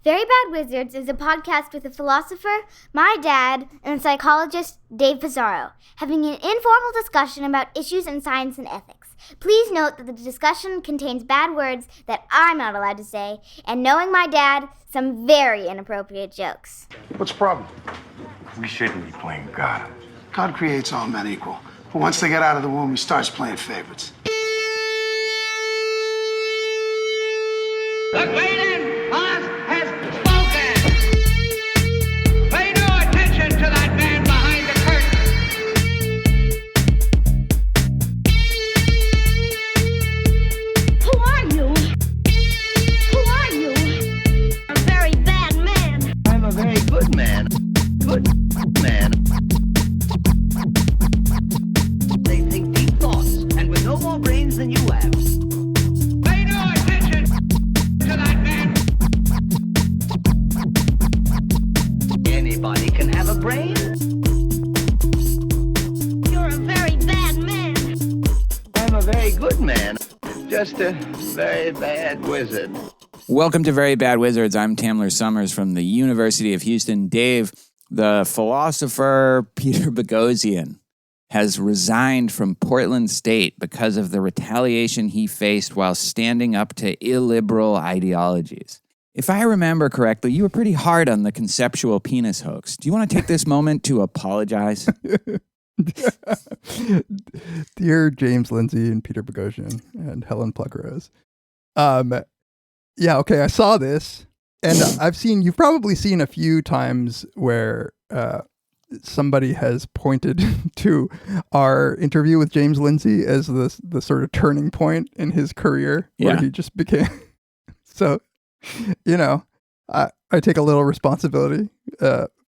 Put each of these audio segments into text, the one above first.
Very Bad Wizards is a podcast with a philosopher, my dad, and a psychologist, Dave Pizarro, having an informal discussion about issues in science and ethics. Please note that the discussion contains bad words that I'm not allowed to say, and knowing my dad, some very inappropriate jokes. What's the problem? We shouldn't be playing God. God creates all men equal. But once they get out of the womb, he starts playing favorites. The great Oz has spoken. Pay no attention to that man behind the curtain. Who are you? Who are you? A very bad man. I'm a very good man. Good man. They think deep thoughts, and with no more brains than you have. Pay no attention to that man. Anybody can have a brain. You're a very bad man. I'm a very good man. Just a very bad wizard. Welcome to Very Bad Wizards. I'm Tamler Summers from the University of Houston. Dave, the philosopher Peter Boghossian has resigned from Portland State because of the retaliation he faced while standing up to illiberal ideologies. If I remember correctly, you were pretty hard on the conceptual penis hoax. Do you want to take this moment to apologize? Dear James Lindsay and Peter Boghossian and Helen Pluckrose. I saw this, and you've probably seen a few times where somebody has pointed to our interview with James Lindsay as the sort of turning point in his career where he just became. So, I take a little responsibility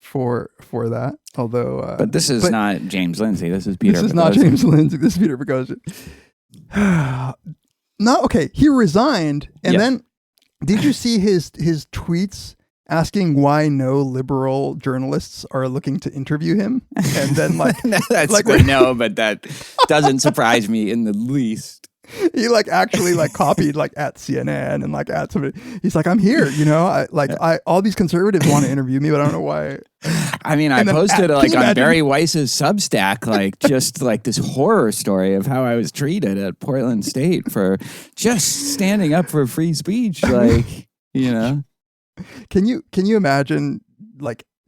for that. Although, but this is not James Lindsay. This is Peter. This is Boghossian. not James Lindsay. This is Peter Boghossian. No, okay. He resigned, and then did you see his tweets asking why no liberal journalists are looking to interview him? And then no, but that doesn't surprise me in the least. He actually copied at CNN and at somebody. He's like, I'm here, I all these conservatives want to interview me, but I don't know why. I mean, I posted on Barry Weiss's Substack, just this horror story of how I was treated at Portland State for just standing up for free speech. Can you imagine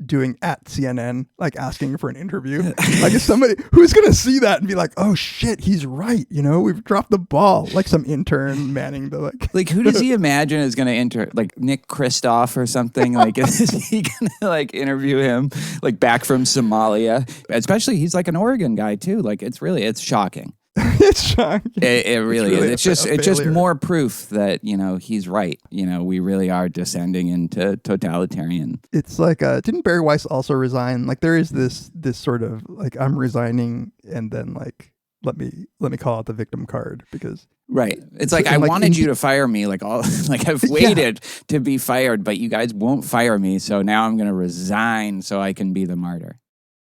doing at CNN, asking for an interview? If somebody who's going to see that and be like, oh shit, he's right. We've dropped the ball. Some intern manning the who does he imagine is going to enter? Nick Kristof or something? Is he going to interview him back from Somalia? Especially he's an Oregon guy too. It's shocking. It's shocking. It really is. It's just more proof that, he's right. We really are descending into totalitarian. It's didn't Barry Weiss also resign? There is this sort of I'm resigning, and then let me call out the victim card because right. It's I wanted you to fire me I've waited to be fired, but you guys won't fire me, so now I'm going to resign so I can be the martyr.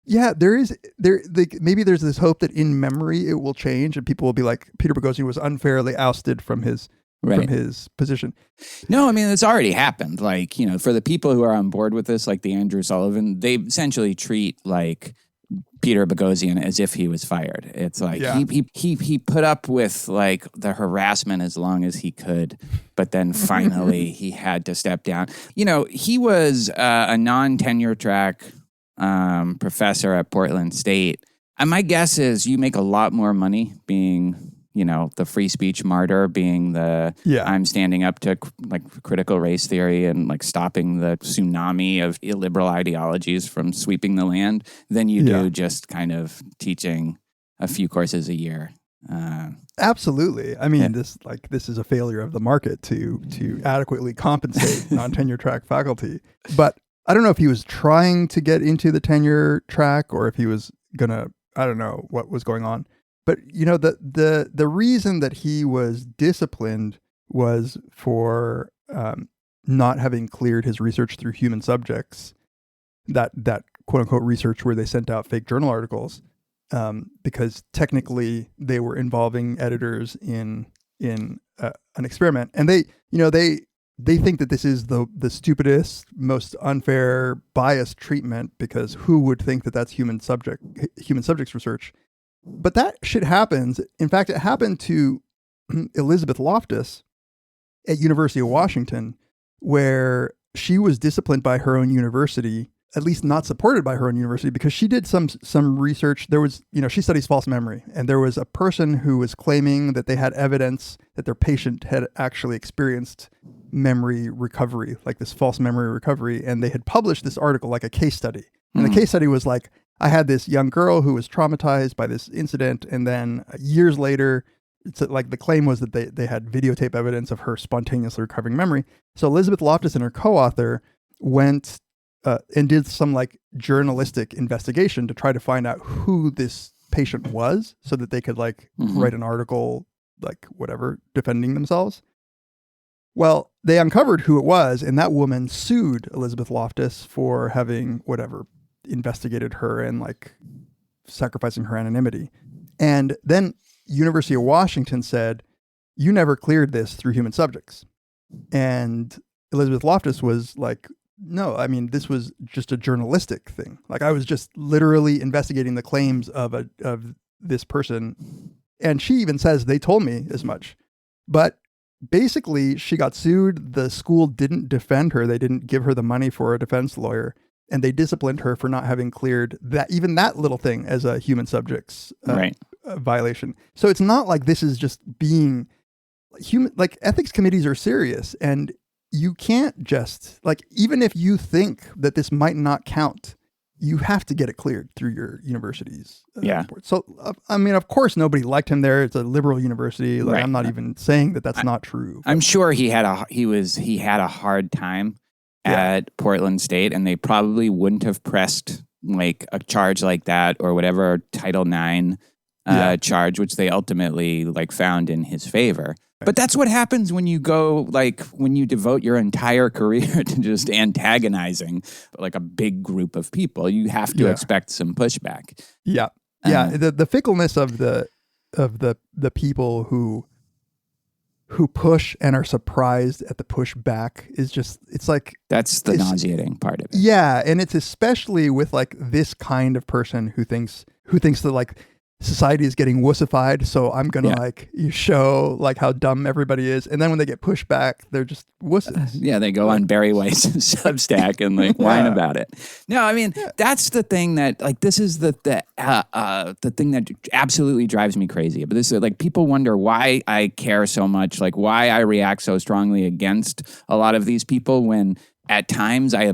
Yeah, maybe there's this hope that in memory it will change and people will be like, Peter Boghossian was unfairly ousted from his position. No, I mean, it's already happened. For the people who are on board with this, the Andrew Sullivan, they essentially treat Peter Boghossian as if he was fired. It's he put up with the harassment as long as he could, but then finally he had to step down. He was a non-tenure track professor at Portland State. And my guess is you make a lot more money being, the free speech martyr, being I'm standing up to critical race theory and stopping the tsunami of illiberal ideologies from sweeping the land than you do just kind of teaching a few courses a year. Absolutely. I mean, this is a failure of the market to adequately compensate non-tenure track faculty. But I don't know if he was trying to get into the tenure track or if he was gonna, I don't know what was going on. But the reason that he was disciplined was for not having cleared his research through human subjects, that quote unquote research where they sent out fake journal articles, because technically they were involving editors in an experiment, and they they think that this is the stupidest, most unfair, biased treatment, because who would think that that's human subjects research? But that shit happens. In fact, it happened to Elizabeth Loftus at University of Washington, where she was disciplined by her own university, at least not supported by her own university, because she did some research. There was, she studies false memory, and there was a person who was claiming that they had evidence that their patient had actually experienced memory recovery, like this false memory recovery, and they had published this article, like a case study. And the case study was like, I had this young girl who was traumatized by this incident, and then years later, it's like the claim was that they had videotape evidence of her spontaneously recovering memory. So Elizabeth Loftus and her co-author went and did some like journalistic investigation to try to find out who this patient was, so that they could like write an article, like whatever, defending themselves. Well, they uncovered who it was, and that woman sued Elizabeth Loftus for having whatever investigated her and like sacrificing her anonymity. And then University of Washington said, you never cleared this through human subjects. And Elizabeth Loftus was like, no, I mean, this was just a journalistic thing. Like, I was just literally investigating the claims of this person. And she even says, they told me as much. But basically, she got sued. The school didn't defend her. They didn't give her the money for a defense lawyer. And they disciplined her for not having cleared that little thing as a human subjects violation. So it's not like this is just being human. Like, ethics committees are serious, and you can't just, like, even if you think that this might not count, you have to get it cleared through your university's report. So, I mean, of course, nobody liked him there. It's a liberal university. Like, I'm not even saying that that's not true. I'm sure he had a hard time at Portland State, and they probably wouldn't have pressed like a charge like that or whatever Title IX charge, which they ultimately like found in his favor. But that's what happens when you when you devote your entire career to just antagonizing like a big group of people. You have to expect some pushback. Yeah. The fickleness of the people who push and are surprised at the pushback is just, it's like, that's the nauseating part of it. Yeah. And it's especially with like this kind of person who thinks that like society is getting wussified, so I'm gonna like show like how dumb everybody is, and then when they get pushed back, they're just wusses. They go on Barry White's Substack and like whine about it. No, I mean that's the thing that like this is the thing that absolutely drives me crazy. But this is like people wonder why I care so much, like why I react so strongly against a lot of these people when at times I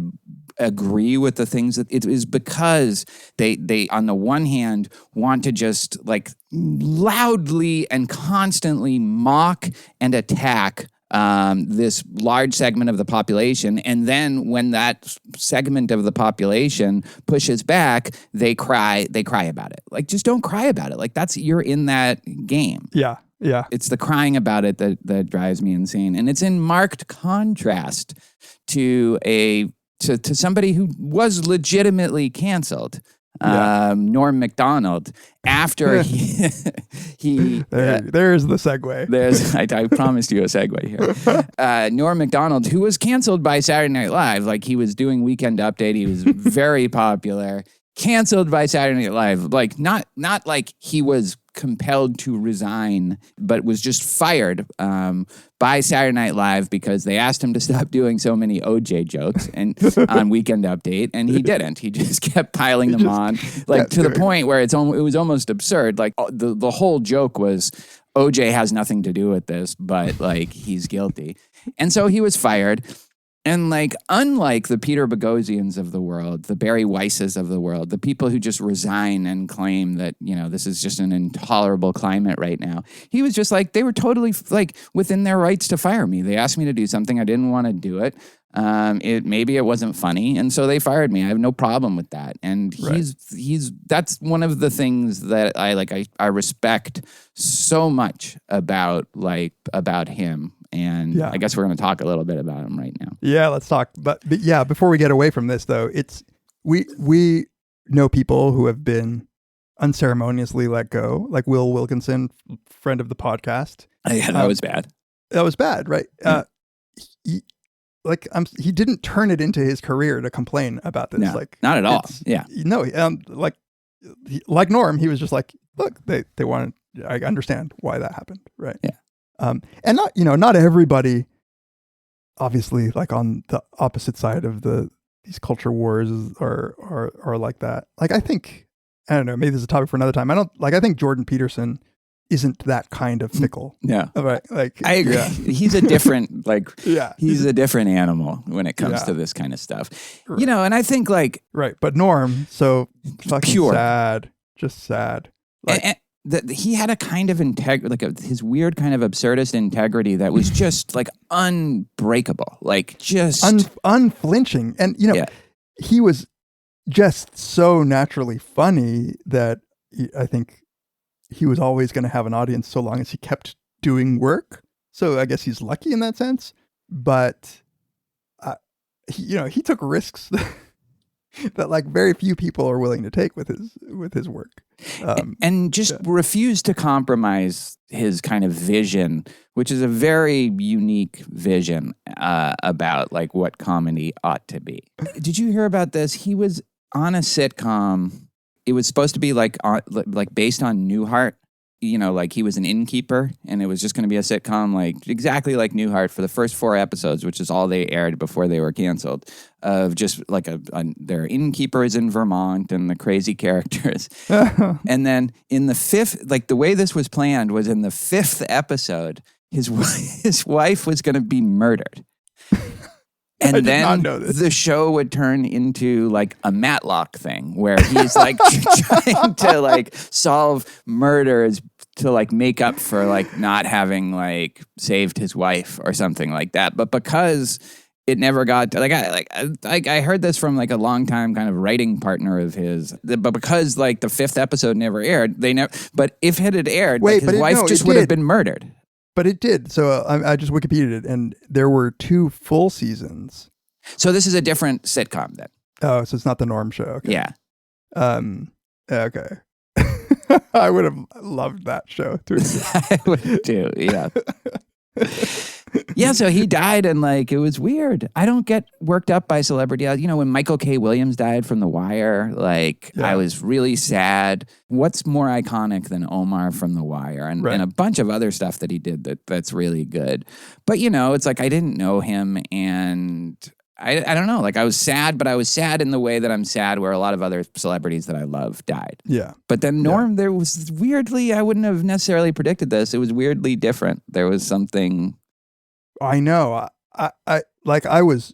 agree with the things that it is, because they on the one hand want to just like loudly and constantly mock and attack this large segment of the population, and then when that segment of the population pushes back, they cry about it. Like, just don't cry about it. Like, you're in that game. Yeah. It's the crying about it that drives me insane, and it's in marked contrast to to somebody who was legitimately canceled, Norm Macdonald, after he there's the segue. I promised you a segue here. Norm Macdonald, who was canceled by Saturday Night Live, like he was doing Weekend Update, he was very popular. Canceled by Saturday Night Live, like not like he was compelled to resign, but was just fired by Saturday Night Live because they asked him to stop doing so many OJ jokes and on Weekend Update, and he didn't. He just kept piling them on, like to the point where it was almost absurd. Like the whole joke was OJ has nothing to do with this, but like he's guilty, and so he was fired. And like, unlike the Peter Boghossians of the world, the Barry Weisses of the world, the people who just resign and claim that, this is just an intolerable climate right now, he was just like, they were totally like within their rights to fire me. They asked me to do something. I didn't want to do it. Maybe it wasn't funny. And so they fired me. I have no problem with that. And that's one of the things that I respect so much about him. And I guess we're going to talk a little bit about him right now. Yeah, let's talk. But yeah, before we get away from this, though, we know people who have been unceremoniously let go, like Will Wilkinson, friend of the podcast. Yeah, that was bad. That was bad, right? he didn't turn it into his career to complain about this. No, Like, not at all. Yeah. No, like Norm, he was just like, look, they wanted, I understand why that happened. Right. Yeah. And not everybody, obviously, like on the opposite side of these culture wars are like that. Like, I don't know, maybe this is a topic for another time. I think Jordan Peterson isn't that kind of fickle. Yeah. Right. Like, I agree. Yeah. He's a different, he's a different animal when it comes Yeah. to this kind of stuff. Right. And I think right. But Norm, so fucking pure. sad, just sad. Like, he had a kind of his weird kind of absurdist integrity that was just like unbreakable, like just unflinching. And, he was just so naturally funny that I think he was always going to have an audience so long as he kept doing work. So I guess he's lucky in that sense. But, he took risks that like very few people are willing to take with his work. And just refused to compromise his kind of vision, which is a very unique vision about like what comedy ought to be. Did you hear about this? He was on a sitcom. It was supposed to be like based on Newhart. Like he was an innkeeper, and it was just going to be a sitcom, like exactly like Newhart for the first 4 episodes, which is all they aired before they were canceled. Of just like their innkeeper is in Vermont and the crazy characters, and then in the 5th, like the way this was planned was in the 5th episode, his wife was going to be murdered. And then the show would turn into like a Matlock thing where he's like trying to like solve murders to like make up for like not having like saved his wife or something like that. But because it never got to, I heard this from like a long time kind of writing partner of his, but because like the 5th episode never aired, but if it had aired, his wife would have been murdered. But it did. So I just Wikipedia'd it, and there were 2 full seasons. So this is a different sitcom then. Oh, so it's not the Norm show. Okay. Yeah. Okay. I would have loved that show. I would too. Yeah. Yeah, so he died, and like it was weird. I don't get worked up by celebrity. When Michael K. Williams died from The Wire, I was really sad. What's more iconic than Omar from The Wire and a bunch of other stuff that he did that's really good. But it's like I didn't know him, and I don't know. Like I was sad, but I was sad in the way that I'm sad where a lot of other celebrities that I love died. Yeah. But then Norm, there was weirdly, I wouldn't have necessarily predicted this. It was weirdly different. There was something. I know. I was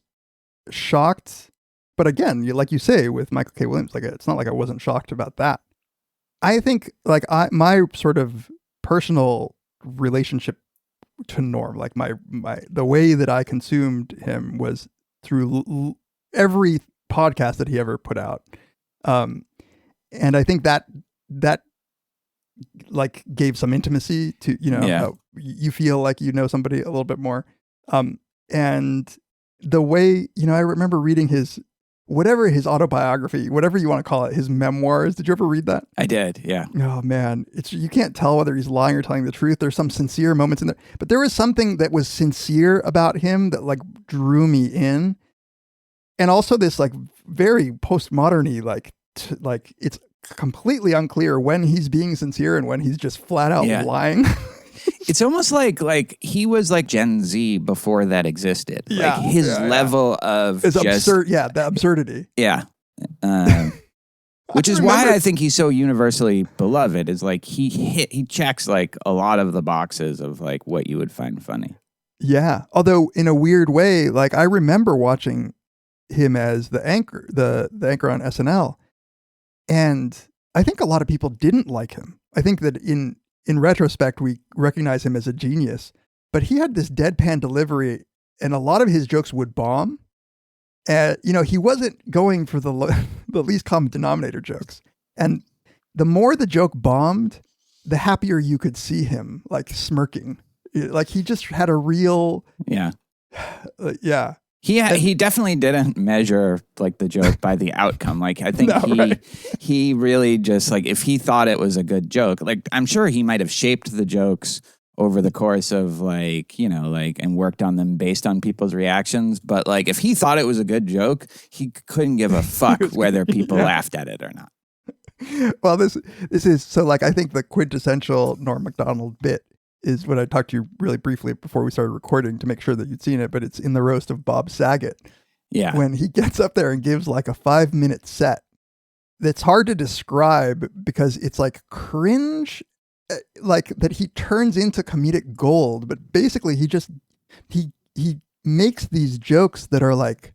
shocked, but again, like you say with Michael K. Williams, like it's not like I wasn't shocked about that. I think like my sort of personal relationship to Norm, like the way that I consumed him was through every podcast that he ever put out, and I think that like gave some intimacy to you feel like you know somebody a little bit more. And the way, I remember reading his autobiography, whatever you want to call it, his memoirs. Did you ever read that? I did, yeah. Oh man, you can't tell whether he's lying or telling the truth. There's some sincere moments in there, but there was something that was sincere about him that like drew me in. And also this like very postmodern-y, like it's completely unclear when he's being sincere and when he's just flat out lying. It's almost like he was like Gen Z before that existed. Yeah, like his level of it's absurd. Yeah, the absurdity. Yeah. Which is why I think he's so universally beloved, is like he checks like a lot of the boxes of like what you would find funny. Yeah. Although in a weird way, like I remember watching him as the anchor on SNL. And I think a lot of people didn't like him. I think that in retrospect, we recognize him as a genius, but he had this deadpan delivery and a lot of his jokes would bomb. And, he wasn't going for the least common denominator jokes. And the more the joke bombed, the happier you could see him like smirking. Like he just had a real... Yeah. Yeah. He definitely didn't measure like the joke by the outcome. Like I think he really just like if he thought it was a good joke, like I'm sure he might have shaped the jokes over the course of and worked on them based on people's reactions. But like, if he thought it was a good joke, he couldn't give a fuck whether people laughed at it or not. Well, this is so like, I think the quintessential Norm Macdonald bit is what I talked to you really briefly before we started recording to make sure that you'd seen it, but it's in the roast of Bob Saget. Yeah. When he gets up there and gives like a 5-minute set that's hard to describe because it's like cringe, like that he turns into comedic gold, but basically he makes these jokes that are like,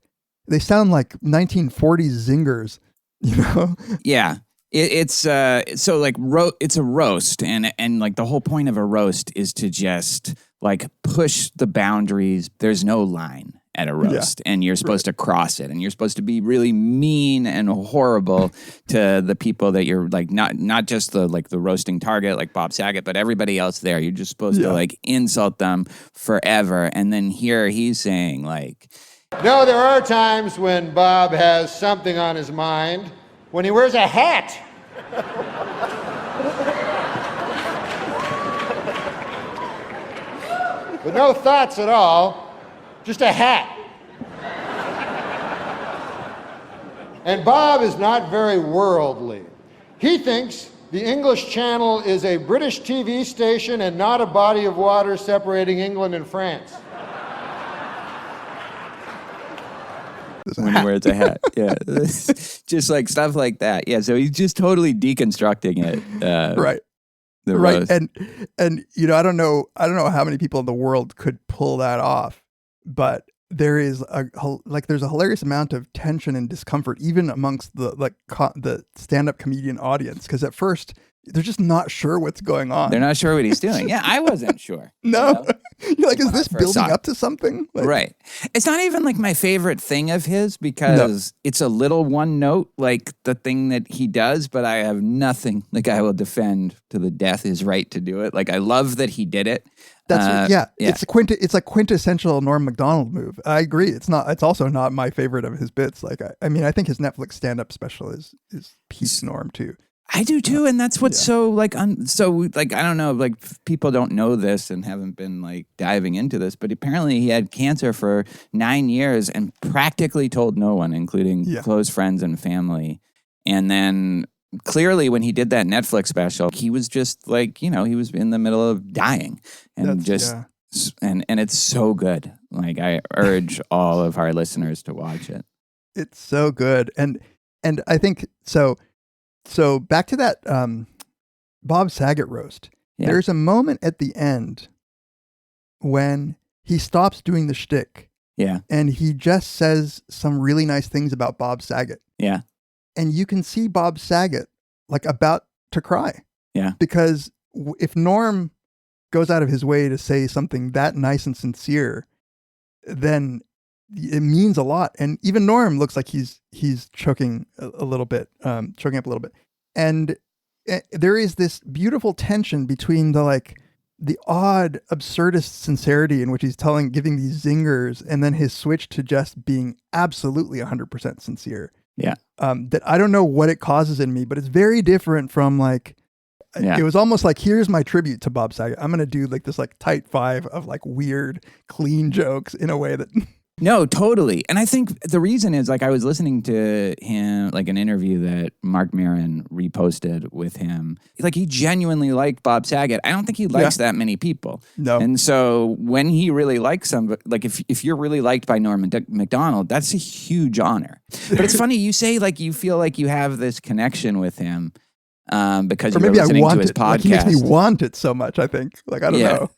they sound like 1940s zingers, you know? Yeah. It's so like it's a roast, and like the whole point of a roast is to just like push the boundaries. There's no line at a roast, and you're supposed to cross it, and you're supposed to be really mean and horrible to the people that you're like, not just the roasting target like Bob Saget, but everybody else there. You're just supposed to like insult them forever, and then here he's saying like, no, there are times when Bob has something on his mind. When he wears a hat. But no thoughts at all, just a hat. And Bob is not very worldly. He thinks the English Channel is a British TV station and not a body of water separating England and France. When he wears a hat. Yeah. Just like stuff like that. Yeah. So he's just totally deconstructing it. Right. Right. Roast. And you know, I don't know how many people in the world could pull that off, but there's a hilarious amount of tension and discomfort even amongst the stand-up comedian audience, because at first they're just not sure what's going on. They're not sure what he's doing. Yeah, I wasn't sure. No. You're like, is this building up to something? Like, right. It's not even like my favorite thing of his because it's a little one note, like the thing that he does, but I have nothing. Like, I will defend to the death his right to do it. Like, I love that he did it. That's It's a quintessential Norm Macdonald move. I agree. It's also not my favorite of his bits. Like, I mean, I think his Netflix stand-up special is peak Norm too. I do too, and that's what's so like I don't know, like people don't know this and haven't been like diving into this, but apparently he had cancer for 9 years and practically told no one, including close friends and family. And then clearly when he did that Netflix special, he was just like, you know, he was in the middle of dying, and and it's so good. Like, I urge all of our listeners to watch it. It's so good, and I think so. So back to that Bob Saget roast. Yeah. There's a moment at the end when he stops doing the shtick. Yeah. And he just says some really nice things about Bob Saget. Yeah. And you can see Bob Saget like about to cry. Yeah. Because if Norm goes out of his way to say something that nice and sincere, then it means a lot. And even Norm looks like he's choking a little bit, choking up a little bit. And there is this beautiful tension between the odd absurdist sincerity in which he's giving these zingers, and then his switch to just being absolutely 100% sincere. Yeah. That I don't know what it causes in me, but it's very different from it was almost like, here's my tribute to Bob Saget. I'm going to do like this tight five of weird, clean jokes in a way that... No, totally. And I think the reason is I was listening to him, an interview that Mark Maron reposted with him. He genuinely liked Bob Saget. I don't think he likes that many people. No. And so when he really likes somebody, if you're really liked by Norm Macdonald, that's a huge honor. But it's funny, you say you feel like you have this connection with him because you're listening to his podcast. He makes me want it so much, I think. I don't know.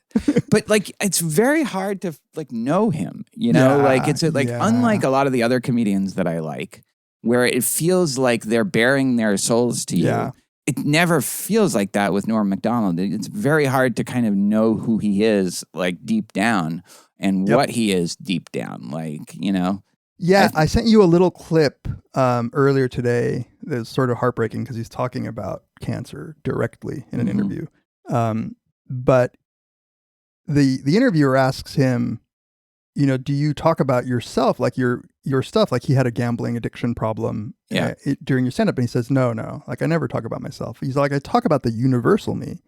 But it's very hard to know him, you know, unlike a lot of the other comedians that I like, where it feels like they're bearing their souls to you. It never feels like that with Norm Macdonald. It's very hard to kind of know who he is deep down and what he is deep down, you know. Yeah, I sent you a little clip earlier today that's sort of heartbreaking because he's talking about cancer directly in an interview. But the interviewer asks him, you know, do you talk about yourself, your stuff? He had a gambling addiction problem during your stand-up. And he says, no. I never talk about myself. He's like, I talk about the universal me.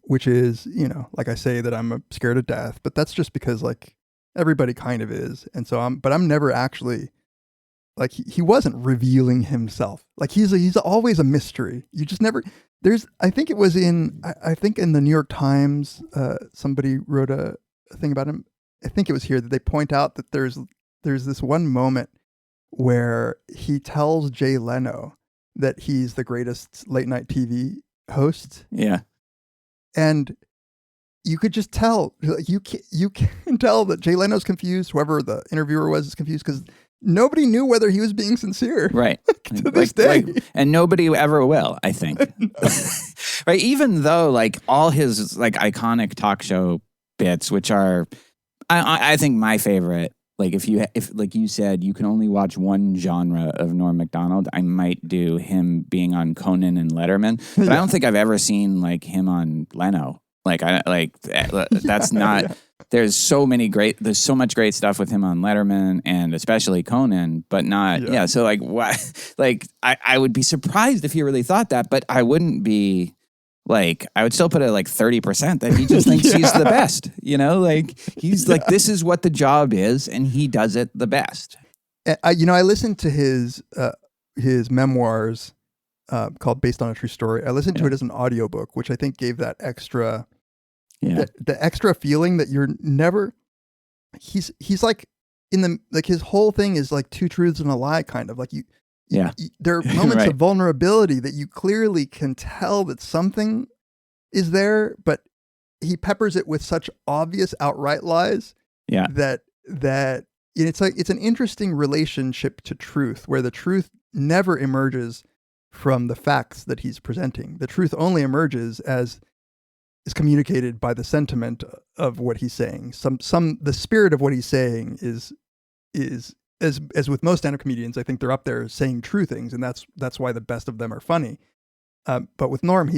which is, like I say that I'm scared of death, but that's just because like everybody kind of is. And so I'm never actually like, he wasn't revealing himself. Like he's always a mystery. You just never, I think it was in the New York Times, somebody wrote a thing about him. I think it was here that they point out that there's this one moment where he tells Jay Leno that he's the greatest late night TV host. Yeah. And you could just tell, you can tell that Jay Leno's confused. Whoever the interviewer was is confused because nobody knew whether he was being sincere. Right. To this day. And nobody ever will, I think. Right. Even though like all his like iconic talk show bits, which are, I think my favorite, like if like you said, you can only watch one genre of Norm Macdonald, I might do him being on Conan and Letterman, but I don't think I've ever seen like him on Leno. That's not. Yeah. There's so much great stuff with him on Letterman and especially Conan, but not. Yeah. So like why? Like I would be surprised if he really thought that, but I wouldn't be. Like, I would still put it like 30% that he just thinks he's the best, like he's like, this is what the job is and he does it the best. I listened to his memoirs called Based on a True Story. I listened to it as an audiobook, which I think gave that extra, the extra feeling that you're never, he's like his whole thing is like two truths and a lie kind of like there are moments right. of vulnerability that you clearly can tell that something is there, but he peppers it with such obvious outright lies that it's like, it's an interesting relationship to truth where the truth never emerges from the facts that he's presenting. The truth only emerges as is communicated by the sentiment of what he's saying. The spirit of what he's saying is as with most stand-up comedians, I think they're up there saying true things, and that's why the best of them are funny. But with Norm,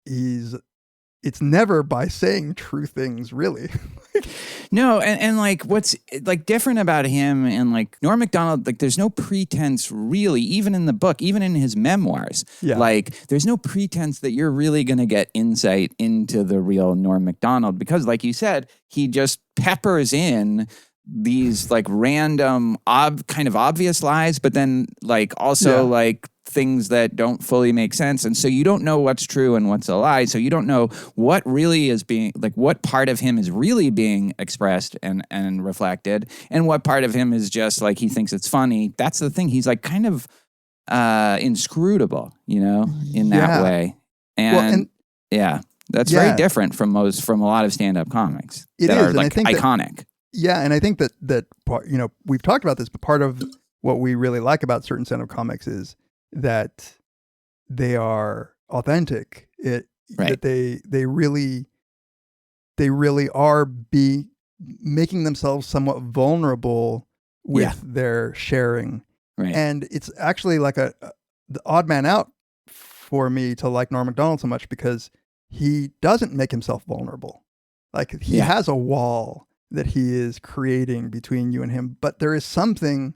it's never by saying true things, really. No, and like what's like different about him and like Norm Macdonald, like there's no pretense really, even in the book, even in his memoirs. Yeah. Like there's no pretense that you're really going to get insight into the real Norm Macdonald because, like you said, he just peppers in these like random kind of obvious lies, but then like also like things that don't fully make sense. And so you don't know what's true and what's a lie. So you don't know what really is being like what part of him is really being expressed and reflected and what part of him is just like he thinks it's funny. That's the thing. He's like kind of inscrutable, in that way. And that's very different from a lot of stand-up comics that are like iconic. Yeah, and I think that we've talked about this, but part of what we really like about certain stand-up comics is that they are authentic. That they really are making themselves somewhat vulnerable with their sharing. Right. And it's actually like the odd man out for me to like Norm Macdonald so much because he doesn't make himself vulnerable. Like he has a wall that he is creating between you and him. But there is something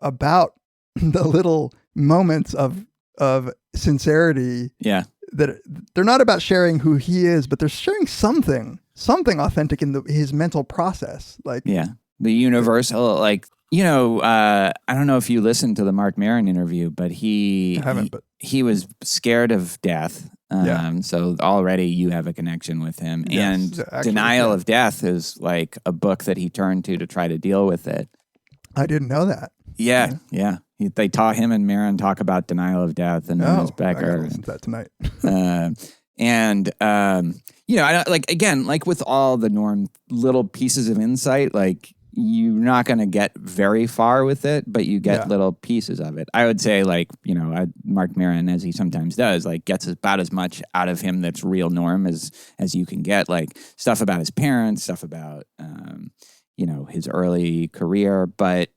about the little moments of sincerity that they're not about sharing who he is, but they're sharing something authentic in his mental process. Like the universal, like, I don't know if you listened to the Mark Maron interview, but he was scared of death. So already you have a connection with him. Yes, and Denial of Death is like a book that he turned to try to deal with it. I didn't know that. Yeah. They taught him and Maron talk about Denial of Death and Ernest Becker. I gotta listen to that tonight. I don't, like, again, like with all the Norm little pieces of insight, like you're not going to get very far with it, but you get little pieces of it. I would say, like, Mark Maron, as he sometimes does, like gets about as much out of him that's real Norm as you can get, like stuff about his parents, stuff about, his early career. But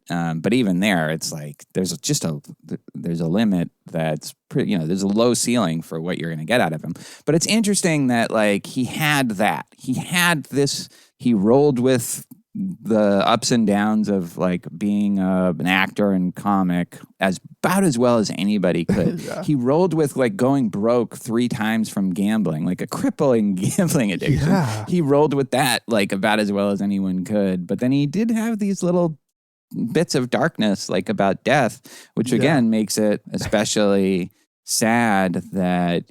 even there, it's like, there's a limit that's pretty, there's a low ceiling for what you're going to get out of him. But it's interesting that like he had this, he rolled with the ups and downs of like being an actor and comic about as well as anybody could. He rolled with like going broke 3 times from gambling, like a crippling gambling addiction. Yeah. He rolled with that like about as well as anyone could. But then he did have these little bits of darkness, like about death, which again makes it especially sad that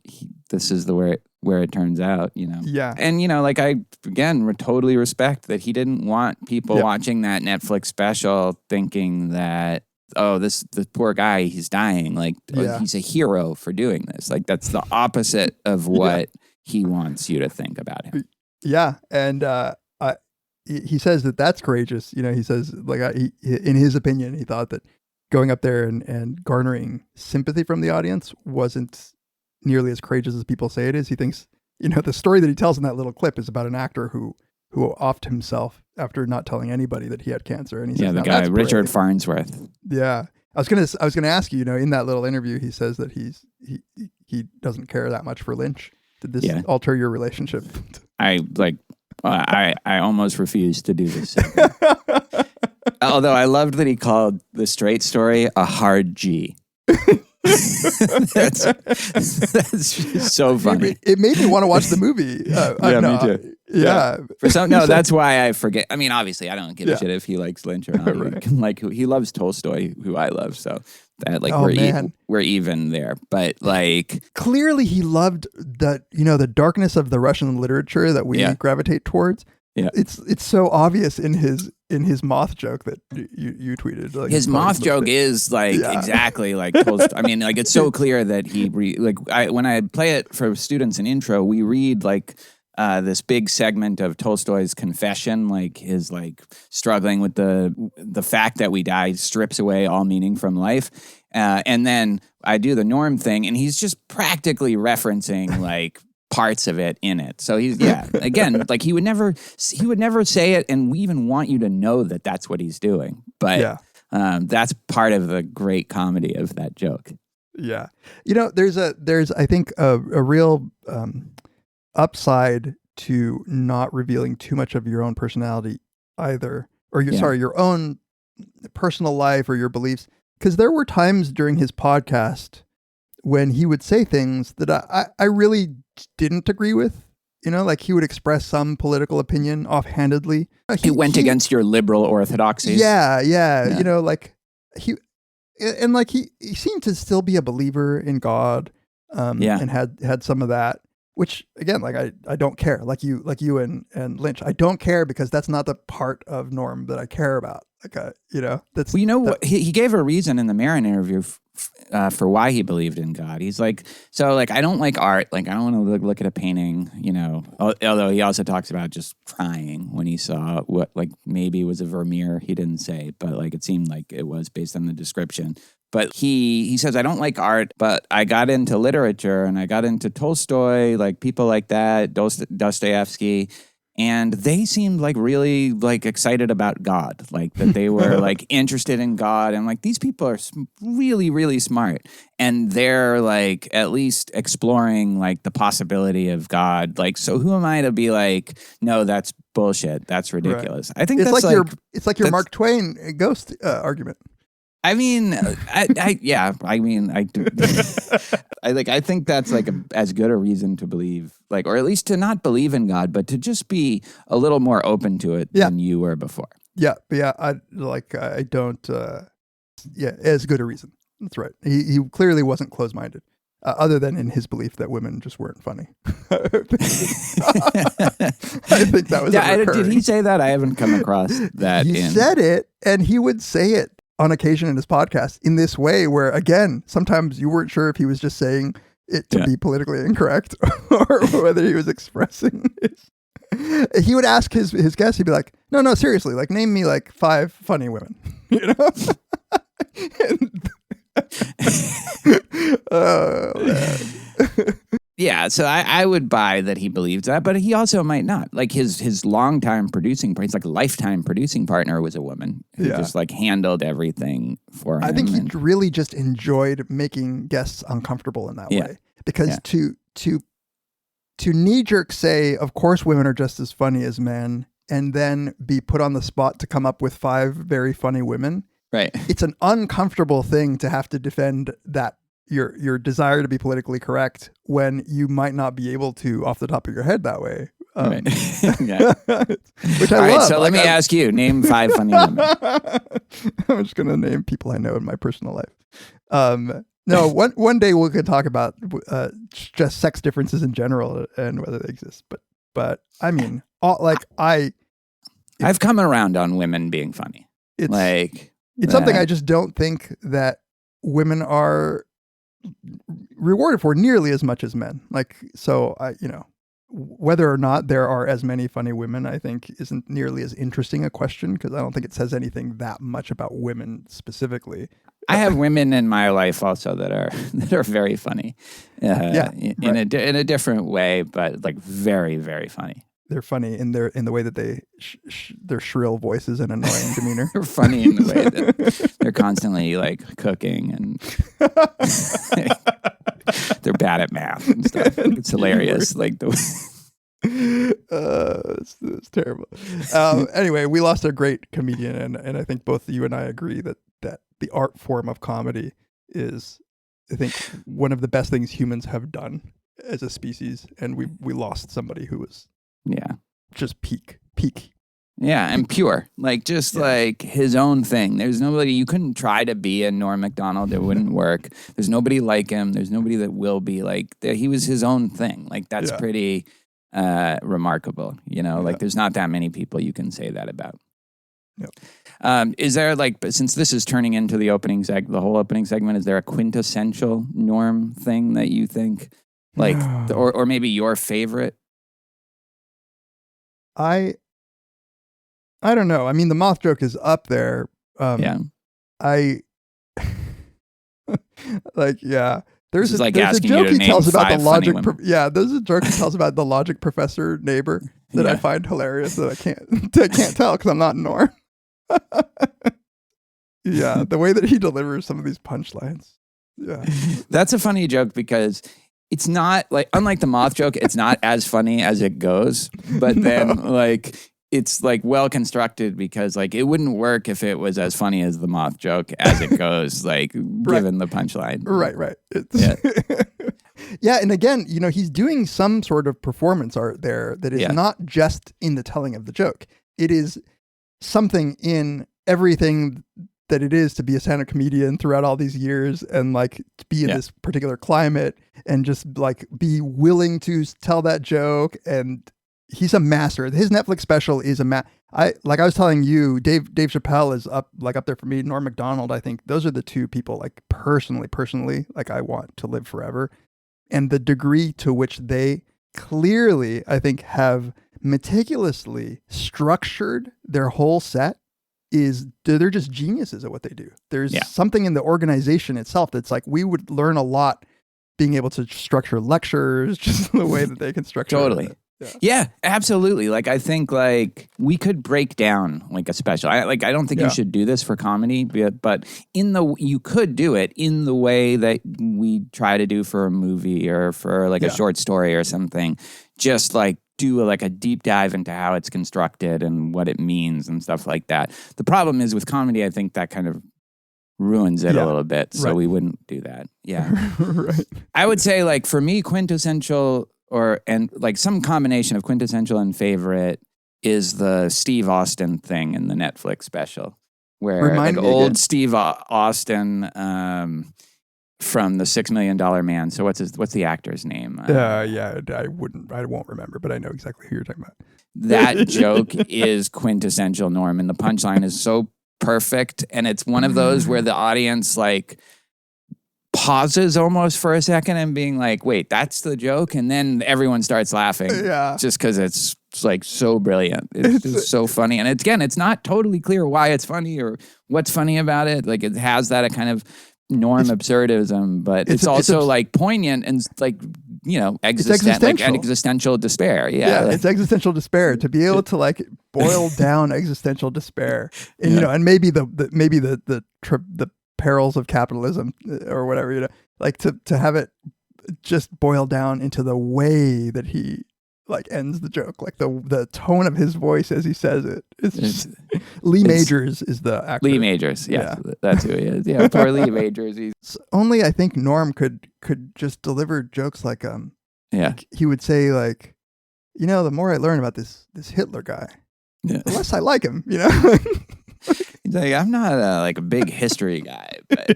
this is the where it turns out, you know. Yeah. And, you know, like I, again, totally respect that he didn't want people watching that Netflix special thinking that, oh, this poor guy, he's dying. Like, he's a hero for doing this. Like, that's the opposite of what he wants you to think about him. Yeah. And he says that that's courageous. You know, he says, like, in his opinion, he thought that going up there and garnering sympathy from the audience wasn't nearly as courageous as people say it is. He thinks, you know, the story that he tells in that little clip is about an actor who offed himself after not telling anybody that he had cancer. And he says, the guy Richard Farnsworth. Yeah, I was gonna ask you. You know, in that little interview, he says that he doesn't care that much for Lynch. Did this alter your relationship? I almost refused to do this. Although I loved that he called the straight story a hard G. that's just so funny. It made me want to watch the movie. Me too. Yeah. For some, that's why I forget. I mean, obviously, I don't give a shit if he likes Lynch or not. Right. He loves Tolstoy, who I love. So that we're even there. But like, clearly, he loved the darkness of the Russian literature that we gravitate towards. Yeah, it's so obvious in his moth joke that you tweeted. Like, his moth joke is like exactly like Tolstoy. I mean, like it's so clear that when I play it for students in intro, we read like this big segment of Tolstoy's confession, like his like struggling with the fact that we die strips away all meaning from life, and then I do the Norm thing, and he's just practically referencing like parts of it in it. So he's again, like he would never say it, and we even want you to know that that's what he's doing. But that's part of the great comedy of that joke. Yeah, you know, there's I think a real upside to not revealing too much of your own personality either, or your own personal life or your beliefs, because there were times during his podcast when he would say things that I really didn't agree with. You know, like he would express some political opinion offhandedly. He went against your liberal orthodoxies. Yeah. You know, like he seemed to still be a believer in God. And had some of that, which again, like I don't care. Like you and Lynch, I don't care because that's not the part of Norm that I care about. Like you know, that's what he gave a reason in the Marin interview for why he believed in God. He's like, so like, I don't like art. Like, I don't want to look at a painting, you know, although he also talks about just crying when he saw what like maybe was a Vermeer. He didn't say, but like, it seemed like it was based on the description. But he says, I don't like art, but I got into literature and I got into Tolstoy, like people like that, Dostoevsky. And they seemed like really like excited about God, like that they were like interested in God. And like, these people are really, really smart. And they're like at least exploring like the possibility of God. Like, so who am I to be like, no, that's bullshit. That's ridiculous. Right. I think it's like your Mark Twain ghost argument. I mean, I do. I think that's like as good a reason to believe, like, or at least to not believe in God, but to just be a little more open to it than you were before. Yeah, but I don't. As good a reason. That's right. He clearly wasn't closed-minded, other than in his belief that women just weren't funny. I think that was. Yeah, did he say that? I haven't come across that. He said it, and he would say it on occasion in his podcast in this way where, again, sometimes you weren't sure if he was just saying it to be politically incorrect or whether he was expressing his... He would ask his guests, he'd be like, no, seriously, like name me like 5 funny women, you know? Oh, man. Yeah, so I would buy that he believed that, but he also might not. Like his longtime producing, he's like lifetime producing partner was a woman who just like handled everything for him. I think he really just enjoyed making guests uncomfortable in that way, because to knee jerk say, of course, women are just as funny as men, and then be put on the spot to come up with 5 very funny women. Right. It's an uncomfortable thing to have to defend that your desire to be politically correct when you might not be able to off the top of your head that way. Right. Yeah. Which I All right, love. so let me ask you, name 5 funny women. I'm just going to name people I know in my personal life. No, one day we could talk about just sex differences in general and whether they exist. But I mean, I've come around on women being funny. It's something I just don't think that women are rewarded for nearly as much as men. Whether or not there are as many funny women, I think isn't nearly as interesting a question because I don't think it says anything that much about women specifically. I have women in my life also that are very funny, in a different way, but like very, very funny. They're funny in the way that they their shrill voices and annoying demeanor. They're funny in the way that they're constantly like cooking and they're bad at math and stuff. It's hilarious. Like it's terrible. Anyway, we lost a great comedian, and I think both you and I agree that the art form of comedy is, I think, one of the best things humans have done as a species, and we lost somebody who was just peak. Yeah, and pure. Like like his own thing. There's nobody, you couldn't try to be a Norm Macdonald, it wouldn't work. There's nobody like him. There's nobody that will be like he was his own thing. Like that's pretty remarkable, like there's not that many people you can say that about. Yep. Is there since this is turning into the whole opening segment, is there a quintessential Norm thing that you think or maybe your favorite? I don't know. I mean, the moth joke is up there. There's There's a joke he tells about the logic. There's a joke he tells about the logic professor neighbor that I find hilarious that I can't tell because I'm not Norm. The way that he delivers some of these punchlines. Yeah, that's a funny joke because it's not unlike the moth joke. It's not as funny as it goes, but then it's well constructed because it wouldn't work if it was as funny as the moth joke as it goes, given the punchline. Right. And again, he's doing some sort of performance art there that is not just in the telling of the joke. It is something in everything that it is to be a stand-up comedian throughout all these years and to be in this particular climate and just be willing to tell that joke. And he's a master. His Netflix special is I was telling you, Dave Chappelle is up there for me. Norm Macdonald, I think those are the two people personally, I want to live forever. And the degree to which they clearly, I think, have meticulously structured their whole set is they're just geniuses at what they do. There's something in the organization itself that's we would learn a lot being able to structure lectures, just the way that they can structure. Totally. Yeah, absolutely. I think we could break down a special. I don't think you should do this for comedy, but you could do it in the way that we try to do for a movie or for a short story or something. Just do a deep dive into how it's constructed and what it means and stuff like that. The problem is with comedy, I think that kind of ruins it a little bit. So we wouldn't do that. Yeah. Right. I would say for me, quintessential some combination of quintessential and favorite is the Steve Austin thing in the Netflix special, where old Steve Austin from the $6 Million Man. So what's the actor's name? I won't remember, but I know exactly who you're talking about. That joke is quintessential Norm, and the punchline is so perfect, and it's one of those where the audience pauses almost for a second and being wait, that's the joke? And then everyone starts laughing just because it's so brilliant. It's just so funny. And it's not totally clear why it's funny or what's funny about it. It has that kind of Norm absurdism, but it's also poignant and existential despair. It's existential despair to be able to boil down existential despair, and and maybe the perils of capitalism or whatever, to have it just boil down into the way that he like ends the joke. Like the tone of his voice as he says it. It's just, Lee Majors is the actor. Lee Majors, yes, that's who he is. Yeah, poor Lee Majors. Only I think Norm could just deliver jokes like like he would say like, the more I learn about this Hitler guy, the less I like him. He's like, I'm not like a big history guy, but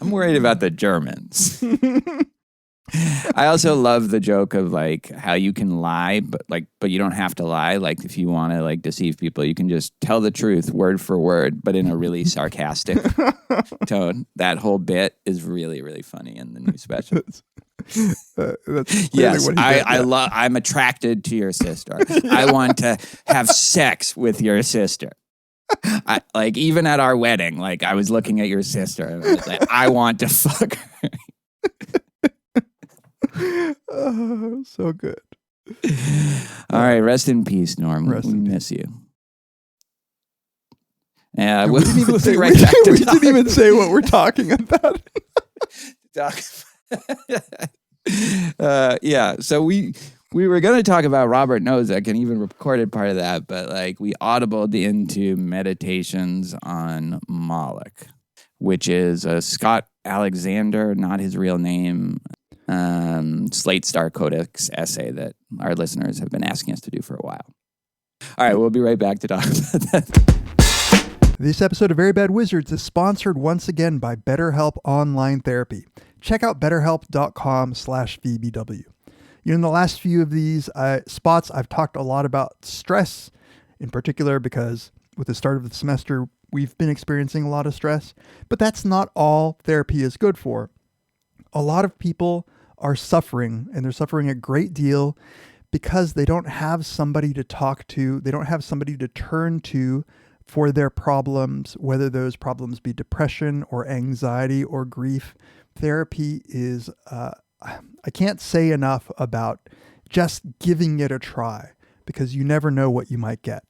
I'm worried about the Germans. I also love the joke of like how you can lie, but you don't have to lie. Like if you want to like deceive people, you can just tell the truth word for word, but in a really sarcastic tone. That whole bit is really, really funny in the new special. That's yes, what he did, I'm attracted to your sister. I want to have sex with your sister. Like even at our wedding, like I was looking at your sister and I was like, I want to fuck her. Oh, so good. All right, rest in peace, Norm. We miss you. Yeah, we didn't even say what we're talking about. So we were going to talk about Robert Nozick and even recorded part of that, but like we audibled into Meditations on Moloch, which is a Scott Alexander, not his real name, Slate Star Codex essay that our listeners have been asking us to do for a while. All right, we'll be right back to talk about that. This episode of Very Bad Wizards is sponsored once again by BetterHelp Online Therapy. Check out betterhelp.com/VBW. In the last few of these spots, I've talked a lot about stress in particular because with the start of the semester, we've been experiencing a lot of stress, but that's not all therapy is good for. A lot of people are suffering, and they're suffering a great deal because they don't have somebody to talk to. They don't have somebody to turn to for their problems, whether those problems be depression or anxiety or grief. Therapy is, I can't say enough about just giving it a try because you never know what you might get.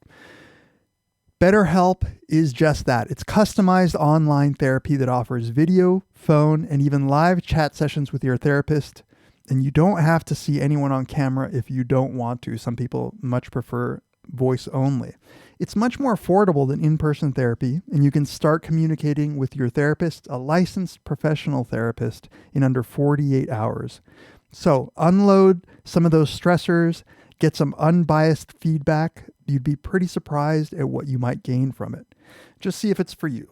BetterHelp is just that. It's customized online therapy that offers video, phone, and even live chat sessions with your therapist. And you don't have to see anyone on camera if you don't want to. Some people much prefer voice only. It's much more affordable than in-person therapy, and you can start communicating with your therapist, a licensed professional therapist, in under 48 hours. So unload some of those stressors, get some unbiased feedback. You'd be pretty surprised at what you might gain from it. Just see if it's for you.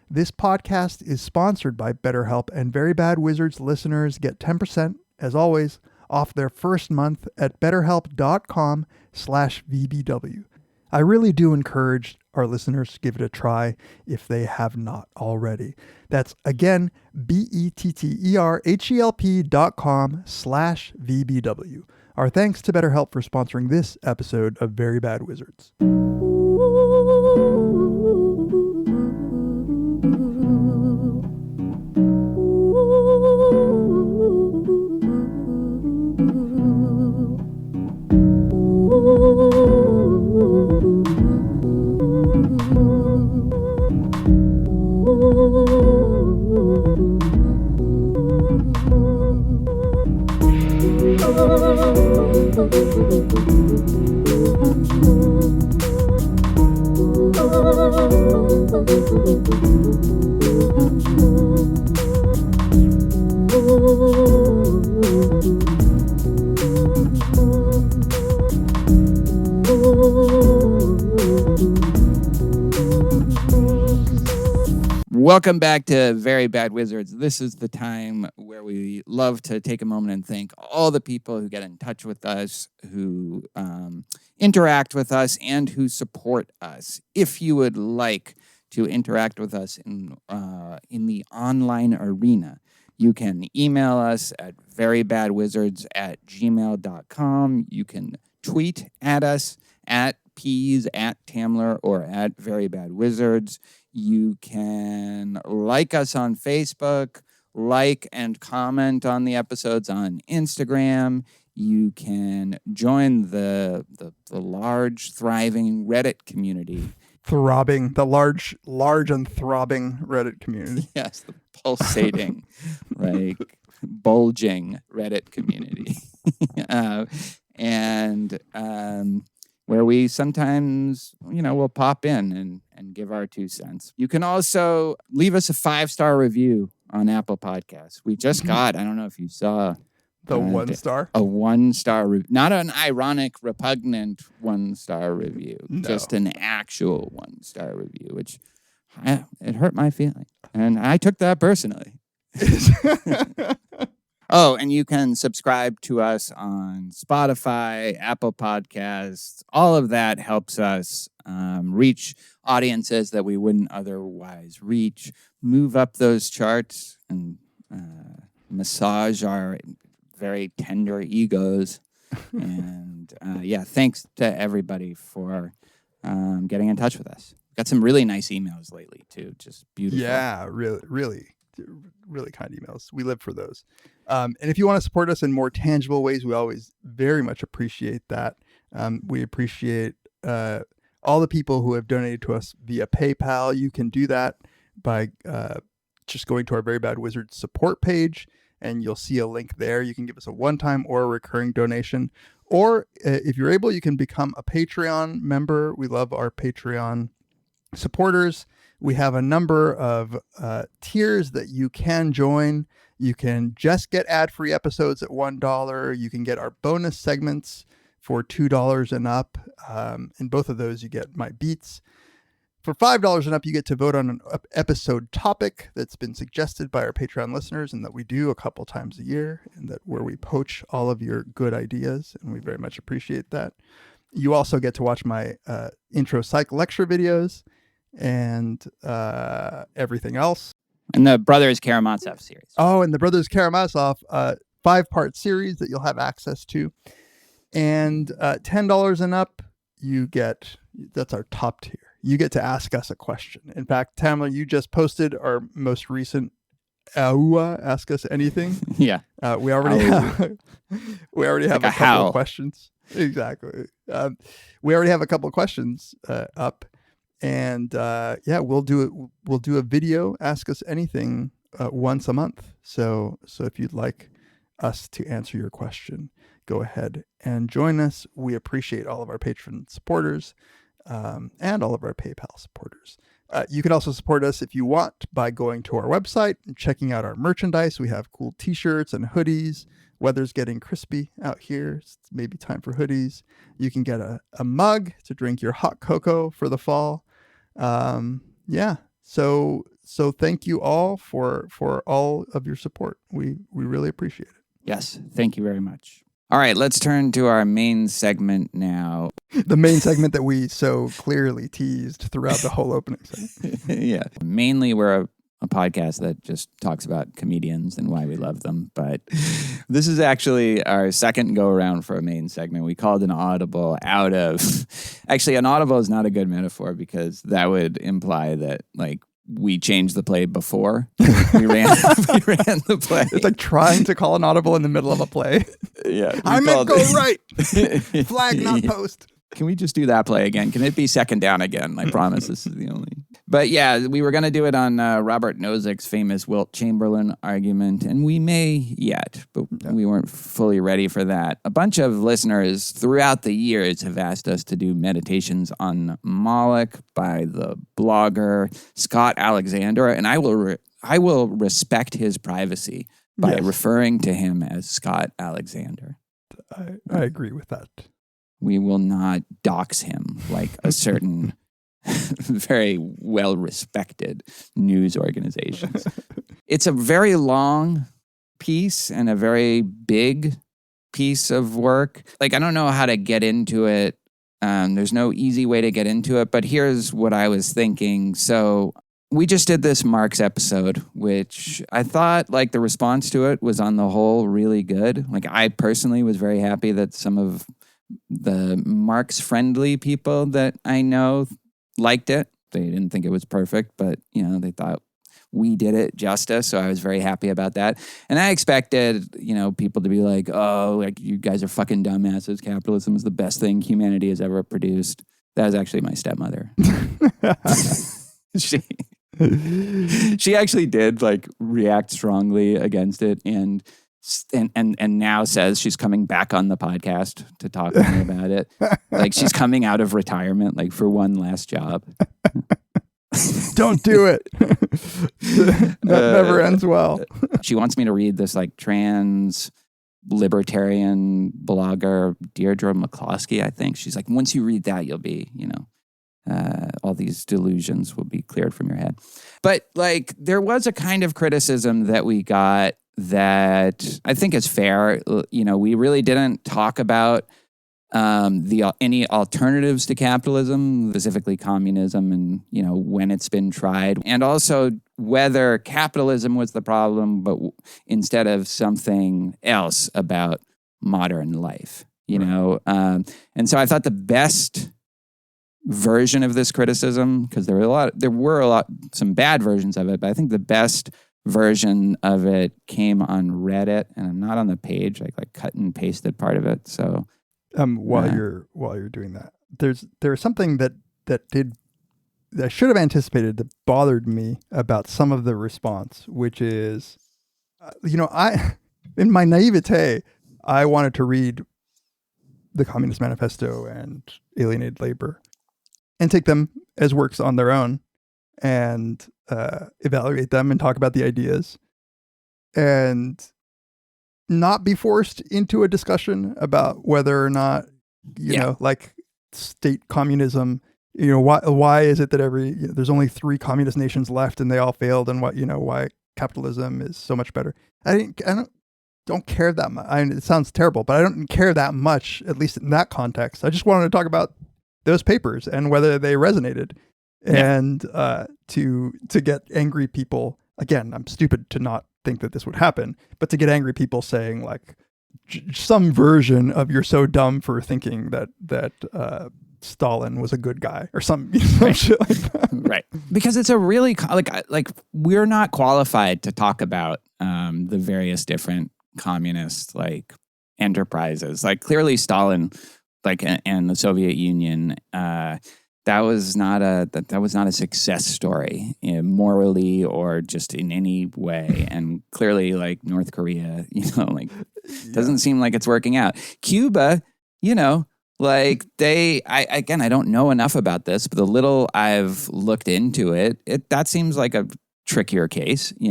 This podcast is sponsored by BetterHelp, and Very Bad Wizards listeners get 10%, as always, off their first month at betterhelp.com/VBW. I really do encourage our listeners to give it a try if they have not already. That's again, betterhelp.com/VBW. Our thanks to BetterHelp for sponsoring this episode of Very Bad Wizards. Welcome back to Very Bad Wizards. This is the time where we love to take a moment and thank all the people who get in touch with us, who interact with us, and who support us. If you would like to interact with us in the online arena, you can email us at verybadwizards@gmail.com. You can tweet at us at Peas, at Tamler, or at Very Bad Wizards. You can like us on Facebook, like and comment on the episodes on Instagram. You can join the large, thriving Reddit community. The large and throbbing Reddit community. Yes, the pulsating, like bulging Reddit community. And where we sometimes, we'll pop in and give our 2 cents. You can also leave us a 5-star review on Apple Podcasts. We just got, I don't know if you saw... The 1 star? A 1-star review. Not an ironic, repugnant 1-star review. No. Just an actual 1-star review, which it hurt my feelings. And I took that personally. Oh, and you can subscribe to us on Spotify, Apple Podcasts. All of that helps us reach audiences that we wouldn't otherwise reach, move up those charts, and massage our very tender egos. And thanks to everybody for getting in touch with us. Got some really nice emails lately too. Just beautiful. Yeah, really kind emails. We live for those. And if you want to support us in more tangible ways, we always very much appreciate that. We appreciate all the people who have donated to us via PayPal. You can do that by just going to our Very Bad Wizards support page, and you'll see a link there. You can give us a one-time or a recurring donation. Or if you're able, you can become a Patreon member. We love our Patreon supporters. We have a number of tiers that you can join. You can just get ad-free episodes at $1. You can get our bonus segments for $2 and up. In both of those, you get my beats. For $5 and up, you get to vote on an episode topic that's been suggested by our Patreon listeners and that we do a couple times a year, and that where we poach all of your good ideas, and we very much appreciate that. You also get to watch my intro psych lecture videos and everything else. And the Brothers Karamazov series. Oh, and the Brothers Karamazov 5-part series that you'll have access to. And $10 and up, you get, that's our top tier. You get to ask us a question. In fact, Tamler, you just posted our most recent Ask Us Anything. Yeah. We already have like a couple of questions. Exactly. We already have a couple of questions up. And we'll do a video, Ask Us Anything, once a month. So if you'd like us to answer your question, go ahead and join us. We appreciate all of our Patreon supporters and all of our PayPal supporters. You can also support us if you want by going to our website and checking out our merchandise. We have cool t-shirts and hoodies. Weather's getting crispy out here. It's maybe time for hoodies. You can get a mug to drink your hot cocoa for the fall. So thank you all for all of your support. We really appreciate it. Yes, thank you very much. All right, let's turn to our main segment now. The main segment that we so clearly teased throughout the whole opening segment. Yeah. Mainly we're a podcast that just talks about comedians and why we love them. But this is actually our second go around for a main segment. We called an audible out of... Actually, an audible is not a good metaphor because that would imply that, like, we changed the play before we ran the play. It's like trying to call an audible in the middle of a play. Yeah, I meant go right. Flag, not post. Can we just do that play again? Can it be second down again? I promise this is the only. But yeah, we were going to do it on Robert Nozick's famous Wilt Chamberlain argument, and we may yet, but we weren't fully ready for that. A bunch of listeners throughout the years have asked us to do meditations on Moloch by the blogger Scott Alexander, and I will respect his privacy by referring to him as Scott Alexander. I agree with that. We will not dox him like a certain very well-respected news organizations. It's a very long piece and a very big piece of work. Like, I don't know how to get into it. There's no easy way to get into it, but here's what I was thinking. So we just did this Marx episode, which I thought, like, the response to it was on the whole really good. Like, I personally was very happy that some of the Marx-friendly people that I know liked it. They didn't think it was perfect, but, they thought we did it justice, so I was very happy about that. And I expected, people to be like, oh, like, you guys are fucking dumbasses. Capitalism is the best thing humanity has ever produced. That was actually my stepmother. She actually did, like, react strongly against it, and and now says she's coming back on the podcast to talk to me about it. Like she's coming out of retirement, like for one last job. Don't do it. That never ends well. She wants me to read this like trans libertarian blogger, Deirdre McCloskey, I think. She's like, once you read that, you'll be, all these delusions will be cleared from your head. But like, there was a kind of criticism that we got that I think is fair. We really didn't talk about any alternatives to capitalism, specifically communism, and when it's been tried, and also whether capitalism was the problem, but instead of something else about modern life. And so I thought the best version of this criticism, because there were some bad versions of it, but I think the best version of it came on Reddit, and I'm not on the page. I cut and pasted part of it. So while you're doing that, there's something that I should have anticipated that bothered me about some of the response, which is, I in my naivete, I wanted to read the Communist Manifesto and Alienated Labor and take them as works on their own and evaluate them and talk about the ideas and not be forced into a discussion about whether or not, like state communism, why is it that there's only 3 communist nations left and they all failed, and why capitalism is so much better. I don't care that much. It sounds terrible, but I don't care that much, at least in that context. I just wanted to talk about those papers and whether they resonated. And to get angry people, again, I'm stupid to not think that this would happen, but to get angry people saying like some version of "you're so dumb for thinking that Stalin was a good guy" or some shit like that. Right. Because it's a really like we're not qualified to talk about the various different communist like enterprises. Like clearly Stalin, like and the Soviet Union, that was not a success story, morally or just in any way. And clearly, like North Korea, doesn't seem like it's working out. Cuba, like I don't know enough about this, but the little I've looked into it, that seems like a trickier case. There's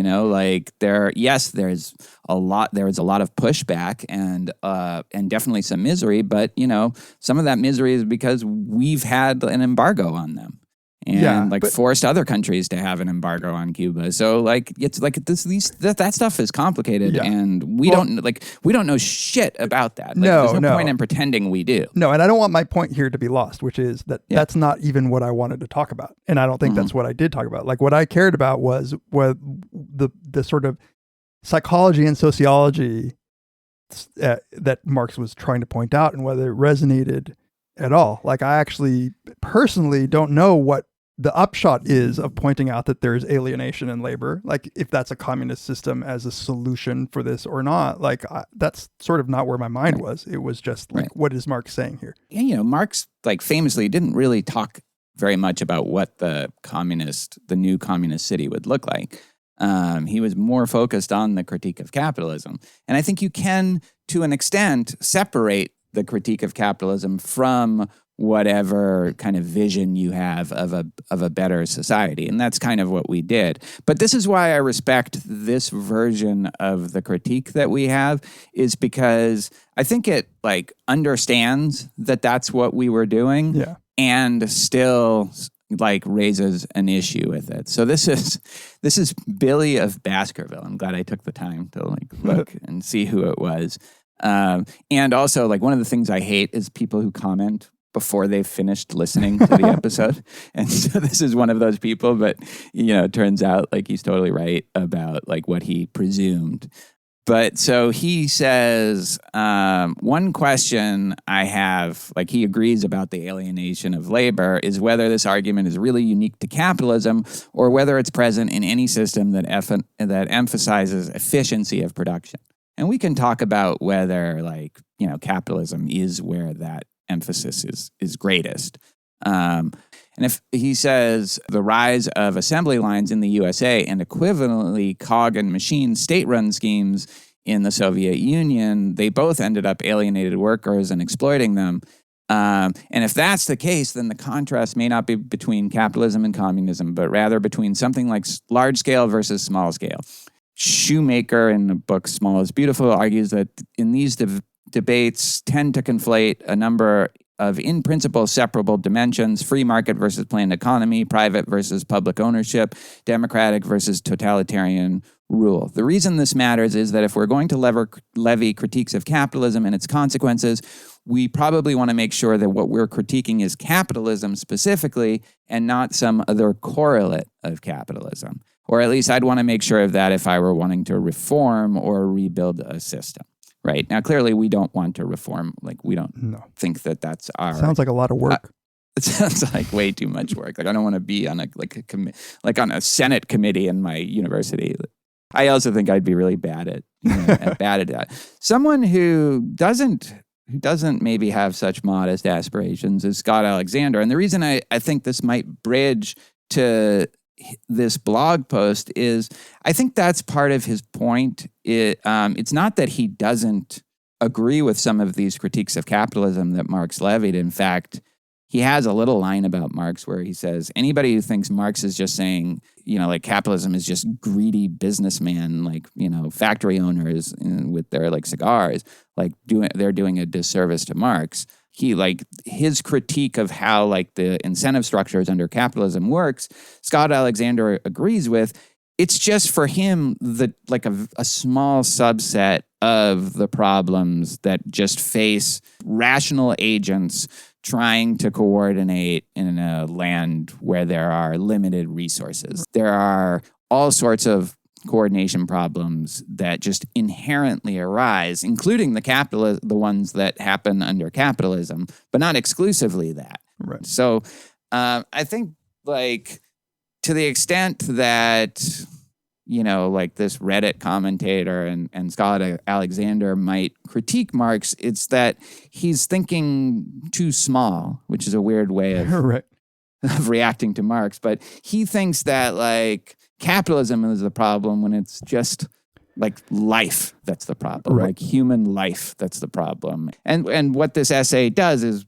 a lot of pushback and definitely some misery, but some of that misery is because we've had an embargo on them and forced other countries to have an embargo on Cuba. So it's like that stuff is complicated, and we don't know shit about that. There's no point in pretending we do. No, and I don't want my point here to be lost, which is that that's not even what I wanted to talk about, and I don't think that's what I did talk about. Like what I cared about was the sort of psychology and sociology that Marx was trying to point out, and whether it resonated at all. Like I actually personally don't know what the upshot is of pointing out that there's alienation in labor, like if that's a communist system as a solution for this or not. That's sort of not where my mind was. It was just like, what is Marx saying here? And, Marx famously didn't really talk very much about what the new communist city would look like. He was more focused on the critique of capitalism. And I think you can, to an extent, separate the critique of capitalism from whatever kind of vision you have of a better society. And that's kind of what we did. But this is why I respect this version of the critique that we have, is because I think it understands that that's what we were doing and still raises an issue with it. So this is Billy of Baskerville. I'm glad I took the time to look and see who it was. And also one of the things I hate is people who comment before they've finished listening to the episode. And so this is one of those people, but it turns out he's totally right about what he presumed. But so he says, one question I have, he agrees about the alienation of labor, is whether this argument is really unique to capitalism or whether it's present in any system that emphasizes efficiency of production. And we can talk about whether capitalism is where that emphasis is greatest. And if he says the rise of assembly lines in the USA and equivalently cog and machine state-run schemes in the Soviet Union, they both ended up alienated workers and exploiting them. And if that's the case, then the contrast may not be between capitalism and communism, but rather between something like large scale versus small scale. Shoemaker, in the book Small is Beautiful, argues that in these debates tend to conflate a number of in principle separable dimensions: free market versus planned economy, private versus public ownership, democratic versus totalitarian rule. The reason this matters is that if we're going to levy critiques of capitalism and its consequences, we probably want to make sure that what we're critiquing is capitalism specifically and not some other correlate of capitalism. Or at least I'd want to make sure of that if I were wanting to reform or rebuild a system. Right. Now, clearly, we don't want to reform. Like, we don't think that that's our... Sounds like a lot of work. It sounds like way too much work. Like, I don't want to be on on a Senate committee in my university. I also think I'd be really bad at that. Someone who doesn't maybe have such modest aspirations is Scott Alexander. And the reason I think this might bridge to this blog post is I think that's part of his point. It's not that he doesn't agree with some of these critiques of capitalism that Marx levied. In fact, he has a little line about Marx where he says, anybody who thinks Marx is just saying, like capitalism is just greedy businessmen, like, factory owners with their like cigars, like they're doing a disservice to Marx. His critique of how like the incentive structures under capitalism works, Scott Alexander agrees with. It's just for him a small subset of the problems that just face rational agents trying to coordinate in a land where there are limited resources. There are all sorts of coordination problems that just inherently arise, including the ones that happen under capitalism, but not exclusively that. Right. So I think to the extent that, this Reddit commentator and Scott Alexander might critique Marx, it's that he's thinking too small, which is a weird way of, of reacting to Marx. But he thinks that capitalism is the problem when it's just like life that's the problem, like human life that's the problem. And what this essay does is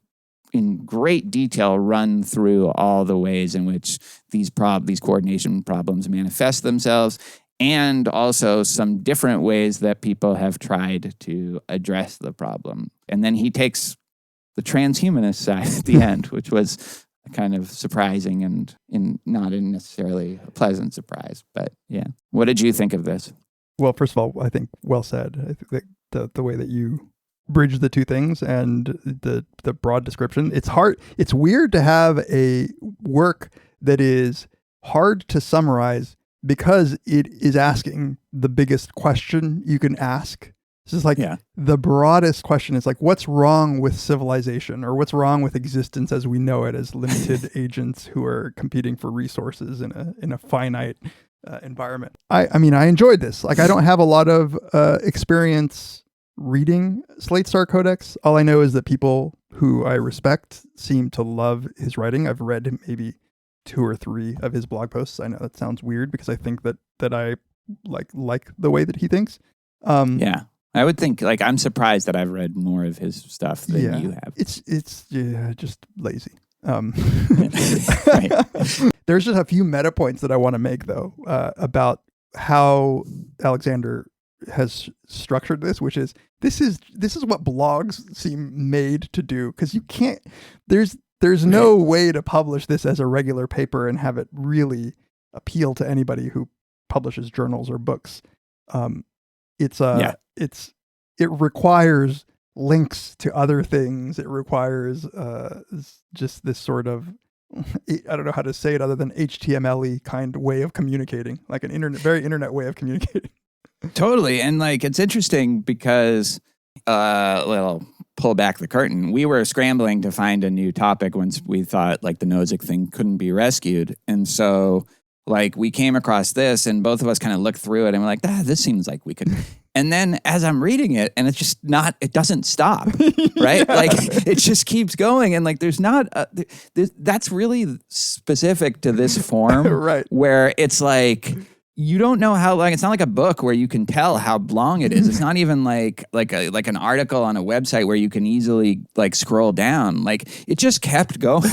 in great detail run through all the ways in which these coordination problems manifest themselves, and also some different ways that people have tried to address the problem. And then he takes the transhumanist side at the end, which was kind of surprising and not necessarily a pleasant surprise. But yeah. What did you think of this? Well, first of all, I think well said. I think that the way that you bridge the two things and the broad description, it's hard. It's weird to have a work that is hard to summarize because it is asking the biggest question you can ask. This is the broadest question is what's wrong with civilization, or what's wrong with existence as we know it as limited agents who are competing for resources in a finite environment. I mean, I enjoyed this. I don't have a lot of experience reading Slate Star Codex. All I know is that people who I respect seem to love his writing. I've read maybe 2 or 3 of his blog posts. I know that sounds weird because I think that I like the way that he thinks. Yeah. I would think I'm surprised that I've read more of his stuff than you have. It's just lazy. There's just a few meta points that I want to make though about how Alexander has structured this, which is this is what blogs seem made to do, because you can't. There's no way to publish this as a regular paper and have it really appeal to anybody who publishes journals or books. It requires links to other things. It requires just this sort of, I don't know how to say it other than HTML-y kind of way of communicating, like an very internet way of communicating. Totally. And it's interesting because, pull back the curtain. We were scrambling to find a new topic once we thought the Nozick thing couldn't be rescued. And so we came across this and both of us kind of looked through it and we're like, this seems like we could. And then as I'm reading it, and it's just it doesn't stop, right? It just keeps going. And there's not, that's really specific to this form, right? Where it's you don't know how long. It's not like a book where you can tell how long it is. It's not even like an article on a website where you can easily like scroll down. Like it just kept going.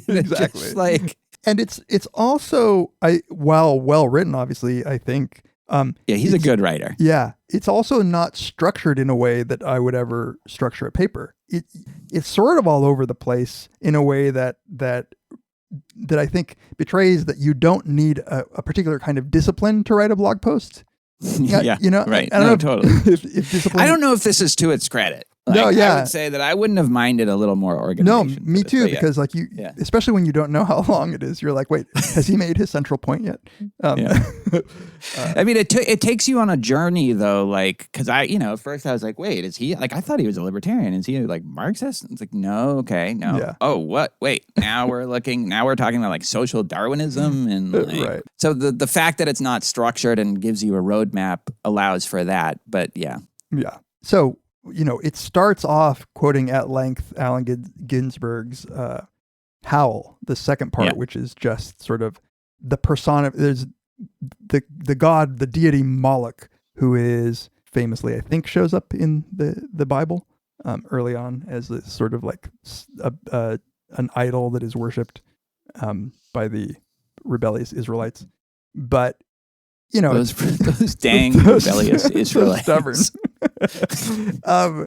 Exactly. Just, like, and it's also while well written, obviously, I think. Yeah, he's a good writer. Yeah, it's also not structured in a way that I would ever structure a paper. It's sort of all over the place in a way that I think betrays that you don't need a particular kind of discipline to write a blog post. Yeah, you know, right. I don't know totally. If discipline. I don't know if this is to its credit. Like, No, yeah. I would say that I wouldn't have minded a little more No, organization. me too, but yeah. because like especially when you don't know how long it is, you're like, wait, has he made his central point yet? I mean, it takes you on a journey though, like, because at first I was like, wait, is he, like, I thought he was a libertarian. Is he like Marxist? It's like, no, okay, no. Yeah. Oh, what? Wait, now we're talking about like social Darwinism and like, Right. So the fact that it's not structured and gives you a roadmap allows for that. But yeah. Yeah. So, it starts off quoting at length Allan Ginsberg's Howl, the second part, which is just sort of the persona. There's the god, the deity Moloch, who is famously, I think, shows up in the Bible early on as this sort of like an idol that is worshipped by the rebellious Israelites. But those dang rebellious Israelites. Stubborn.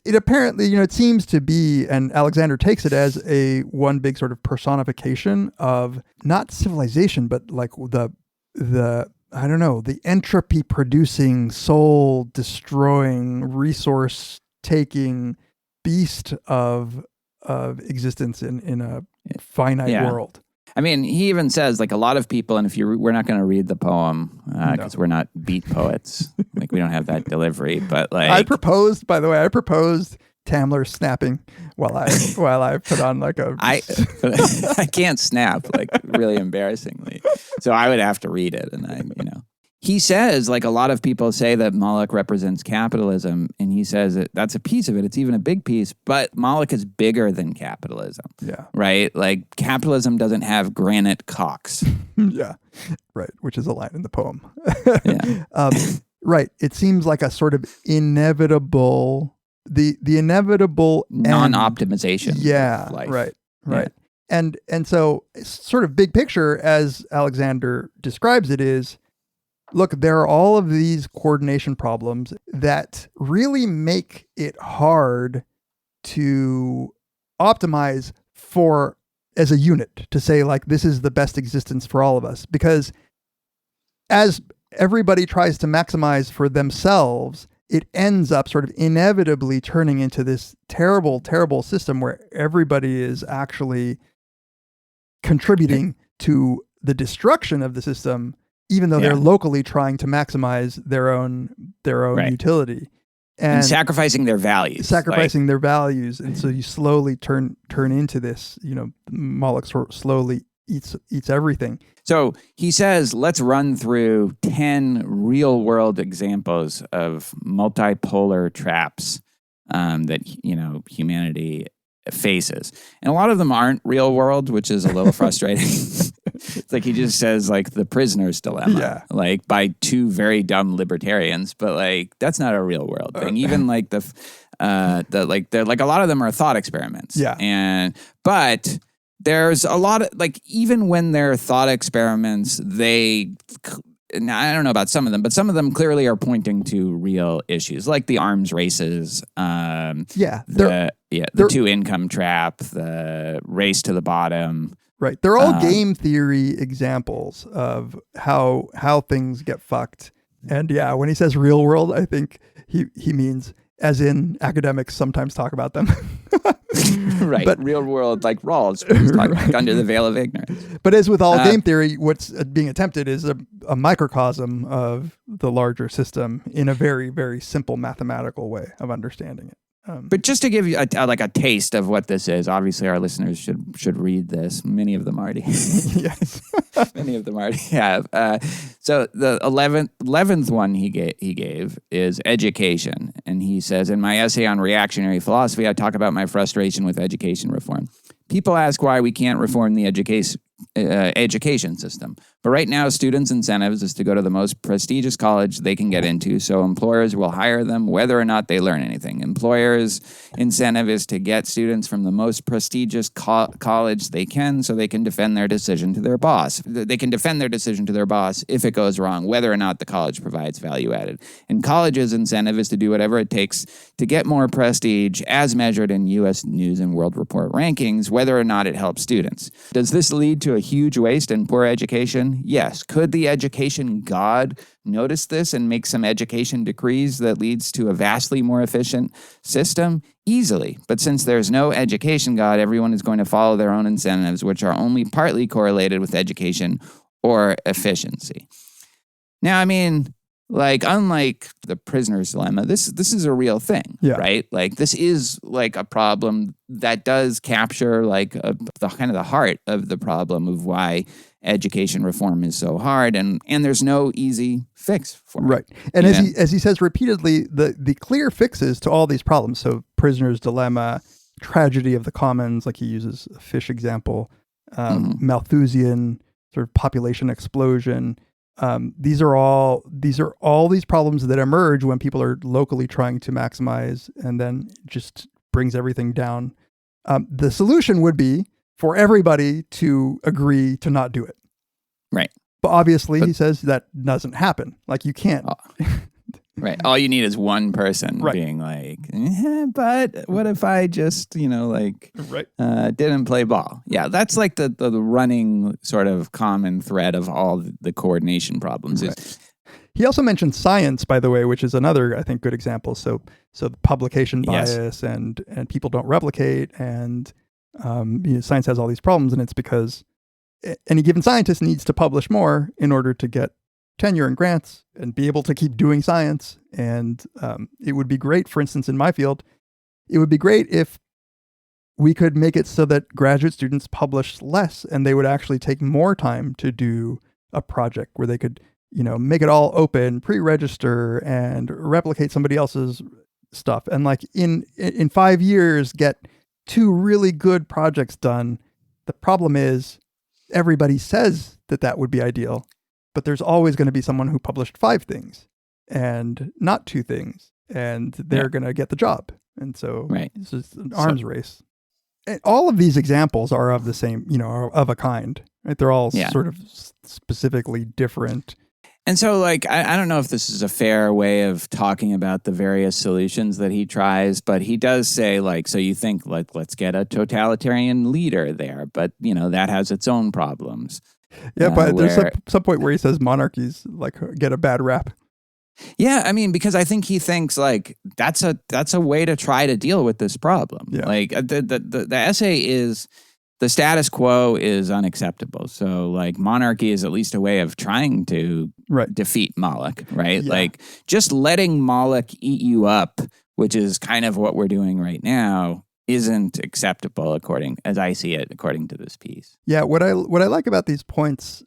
It apparently, it seems to be, and Alexander takes it as one big sort of personification of not civilization, but like the I don't know, the entropy producing, soul destroying, resource taking beast of existence in a finite world. I mean, he even says, like, a lot of people, and we're not going to read the poem because we're not beat poets. Like, we don't have that delivery, but like... I proposed Tamler snapping while I put on like a... I can't snap, like, really embarrassingly. So I would have to read it, and He says, like, a lot of people say that Moloch represents capitalism, and he says that that's a piece of it. It's even a big piece, but Moloch is bigger than capitalism. Yeah. Right? Like, capitalism doesn't have granite cocks. Yeah. Right. Which is a line in the poem. Yeah. Right. It seems like a sort of inevitable, the inevitable non-optimization. Yeah. Of life. Right. Yeah. And so sort of big picture, as Alexander describes it, is, look, there are all of these coordination problems that really make it hard to optimize as a unit, to say like, this is the best existence for all of us. Because as everybody tries to maximize for themselves, it ends up sort of inevitably turning into this terrible, terrible system where everybody is actually contributing to the destruction of the system, even though they're locally trying to maximize their own utility and sacrificing their values. Their values. And so you slowly turn into this, Moloch slowly eats everything. So he says, let's run through 10 real world examples of multipolar traps that, humanity faces. And a lot of them aren't real world, which is a little frustrating. It's like he just says, like, the prisoner's dilemma, like, by two very dumb libertarians, but like that's not a real world thing. Even like they're like a lot of them are thought experiments. Yeah. But there's a lot of, like, even when they're thought experiments, now, I don't know about some of them, but some of them clearly are pointing to real issues, like the arms races, the two income trap, the race to the bottom. Right. They're all game theory examples of how things get fucked. And yeah, when he says real world, I think he means as in academics sometimes talk about them. Right. But real world, like Rawls, like under the veil of ignorance. But as with all game theory, what's being attempted is a microcosm of the larger system in a very, very simple mathematical way of understanding it. But just to give you a taste of what this is, obviously our listeners should read this. Many of them already. Yes. Many of them already have. So the 11th one he gave is education. And he says, in my essay on reactionary philosophy, I talk about my frustration with education reform. People ask why we can't reform the education system. But right now, students' incentives is to go to the most prestigious college they can get into, so employers will hire them whether or not they learn anything. Employers' incentive is to get students from the most prestigious college they can, so they can defend their decision to their boss. They can defend their decision to their boss if it goes wrong, whether or not the college provides value added. And college's incentive is to do whatever it takes to get more prestige as measured in U.S. News and World Report rankings, whether or not it helps students. Does this lead to a huge waste and poor education? Yes. Could the education god notice this and make some education decrees that leads to a vastly more efficient system? Easily. But since there's no education god, everyone is going to follow their own incentives, which are only partly correlated with education or efficiency. Now, I mean, like, unlike the prisoner's dilemma, this is a real thing, right? Like, this is like a problem that does capture like the kind of the heart of the problem of why education reform is so hard, and there's no easy fix for it. Right. And as he says repeatedly, the clear fixes to all these problems, so prisoner's dilemma, tragedy of the commons, like he uses a fish example, Malthusian sort of population explosion. These are all these problems that emerge when people are locally trying to maximize, and then just brings everything down. The solution would be for everybody to agree to not do it. Right. But obviously, he says that doesn't happen. Like, you can't. Right. All you need is one person being like, but what if I just, didn't play ball? Yeah, that's like the running sort of common thread of all the coordination problems. Right. He also mentioned science, by the way, which is another, I think, good example. So the publication bias and people don't replicate, and science has all these problems, and it's because any given scientist needs to publish more in order to get tenure and grants and be able to keep doing science. And it would be great, for instance, in my field, it would be great if we could make it so that graduate students publish less and they would actually take more time to do a project where they could, make it all open, pre-register, and replicate somebody else's stuff. And like in 5 years, get 2 really good projects done. The problem is everybody says that would be ideal, but there's always going to be someone who published 5 things and not 2 things, and they're going to get the job. And so it's just an arms race. And all of these examples are of the same, are of a kind, right? They're all sort of specifically different. And so, like, I don't know if this is a fair way of talking about the various solutions that he tries, but he does say, like, so you think, like, let's get a totalitarian leader there, but, that has its own problems. Yeah, but there's some point where he says monarchies, like, get a bad rap. Yeah, I mean, because I think he thinks, like, that's a way to try to deal with this problem. Yeah. Like, the essay is... The status quo is unacceptable. So, like, monarchy is at least a way of trying to defeat Moloch, right? Yeah. Like, just letting Moloch eat you up, which is kind of what we're doing right now, isn't acceptable as I see it, according to this piece. Yeah, what I like about these points,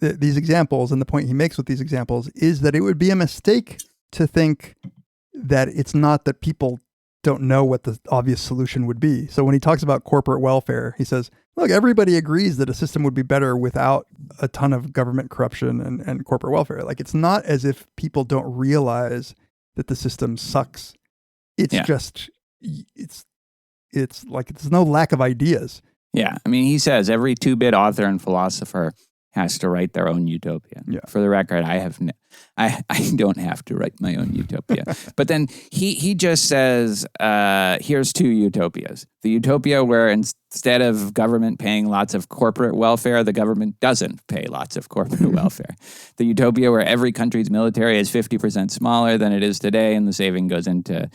these examples, and the point he makes with these examples is that it would be a mistake to think that it's not that people don't know what the obvious solution would be. So when he talks about corporate welfare, he says, look, everybody agrees that a system would be better without a ton of government corruption and corporate welfare. Like, it's not as if people don't realize that the system sucks. It's just, it's like, there's no lack of ideas. Yeah. I mean, he says every 2-bit author and philosopher has to write their own utopia. Yeah. For the record, I don't have to write my own utopia. But then he just says, here's 2 utopias. The utopia where instead of government paying lots of corporate welfare, the government doesn't pay lots of corporate welfare. The utopia where every country's military is 50% smaller than it is today, and the saving goes into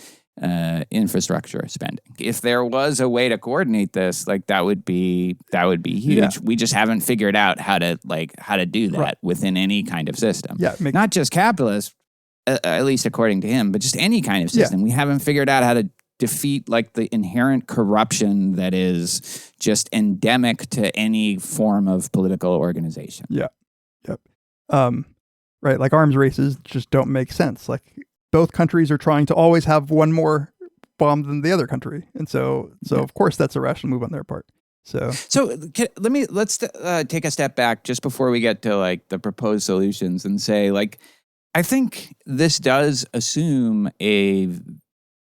infrastructure spending. If there was a way to coordinate this, like, that would be huge. Yeah. We just haven't figured out how to do that within any kind of system. Yeah, not just capitalist, at least according to him, but just any kind of system. We haven't figured out how to defeat, like, the inherent corruption that is just endemic to any form of political organization. Yeah. Yep. Right. Like, arms races just don't make sense. Like, both countries are trying to always have one more bomb than the other country. And so of course, that's a rational move on their part. Let's take a step back just before we get to like the proposed solutions and say, like, I think this does assume a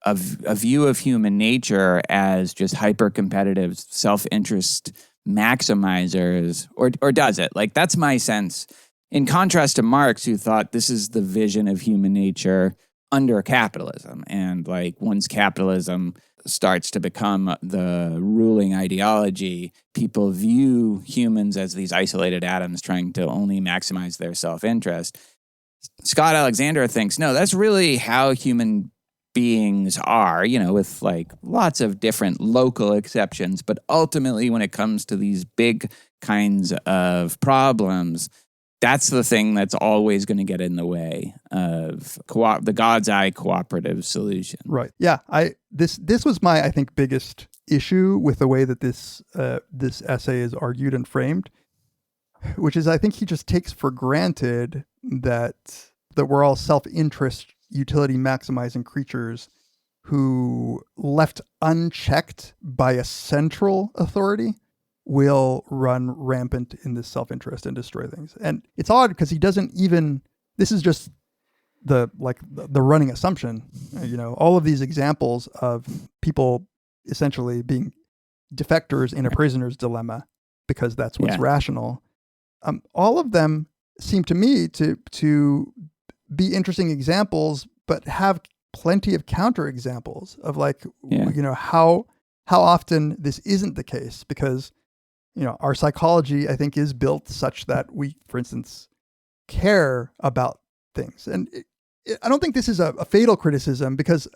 view of human nature as just hyper-competitive self-interest maximizers, or does it? Like, that's my sense. In contrast to Marx, who thought this is the vision of human nature under capitalism. And like once capitalism starts to become the ruling ideology, people view humans as these isolated atoms trying to only maximize their self-interest. Scott Alexander thinks, no, that's really how human beings are, with like lots of different local exceptions. But ultimately, when it comes to these big kinds of problems, that's the thing that's always going to get in the way of the God's eye cooperative solution. Right. Yeah. This was my, I think, biggest issue with the way that this essay is argued and framed, which is I think he just takes for granted that we're all self-interest, utility maximizing creatures who, left unchecked by a central authority, will run rampant in this self-interest and destroy things. And it's odd because he doesn't even, this is just the running assumption, all of these examples of people essentially being defectors in a prisoner's dilemma because that's what's rational. All of them seem to me to be interesting examples, but have plenty of counterexamples of how often this isn't the case, because our psychology, I think, is built such that we, for instance, care about things. And I don't think this is a fatal criticism, because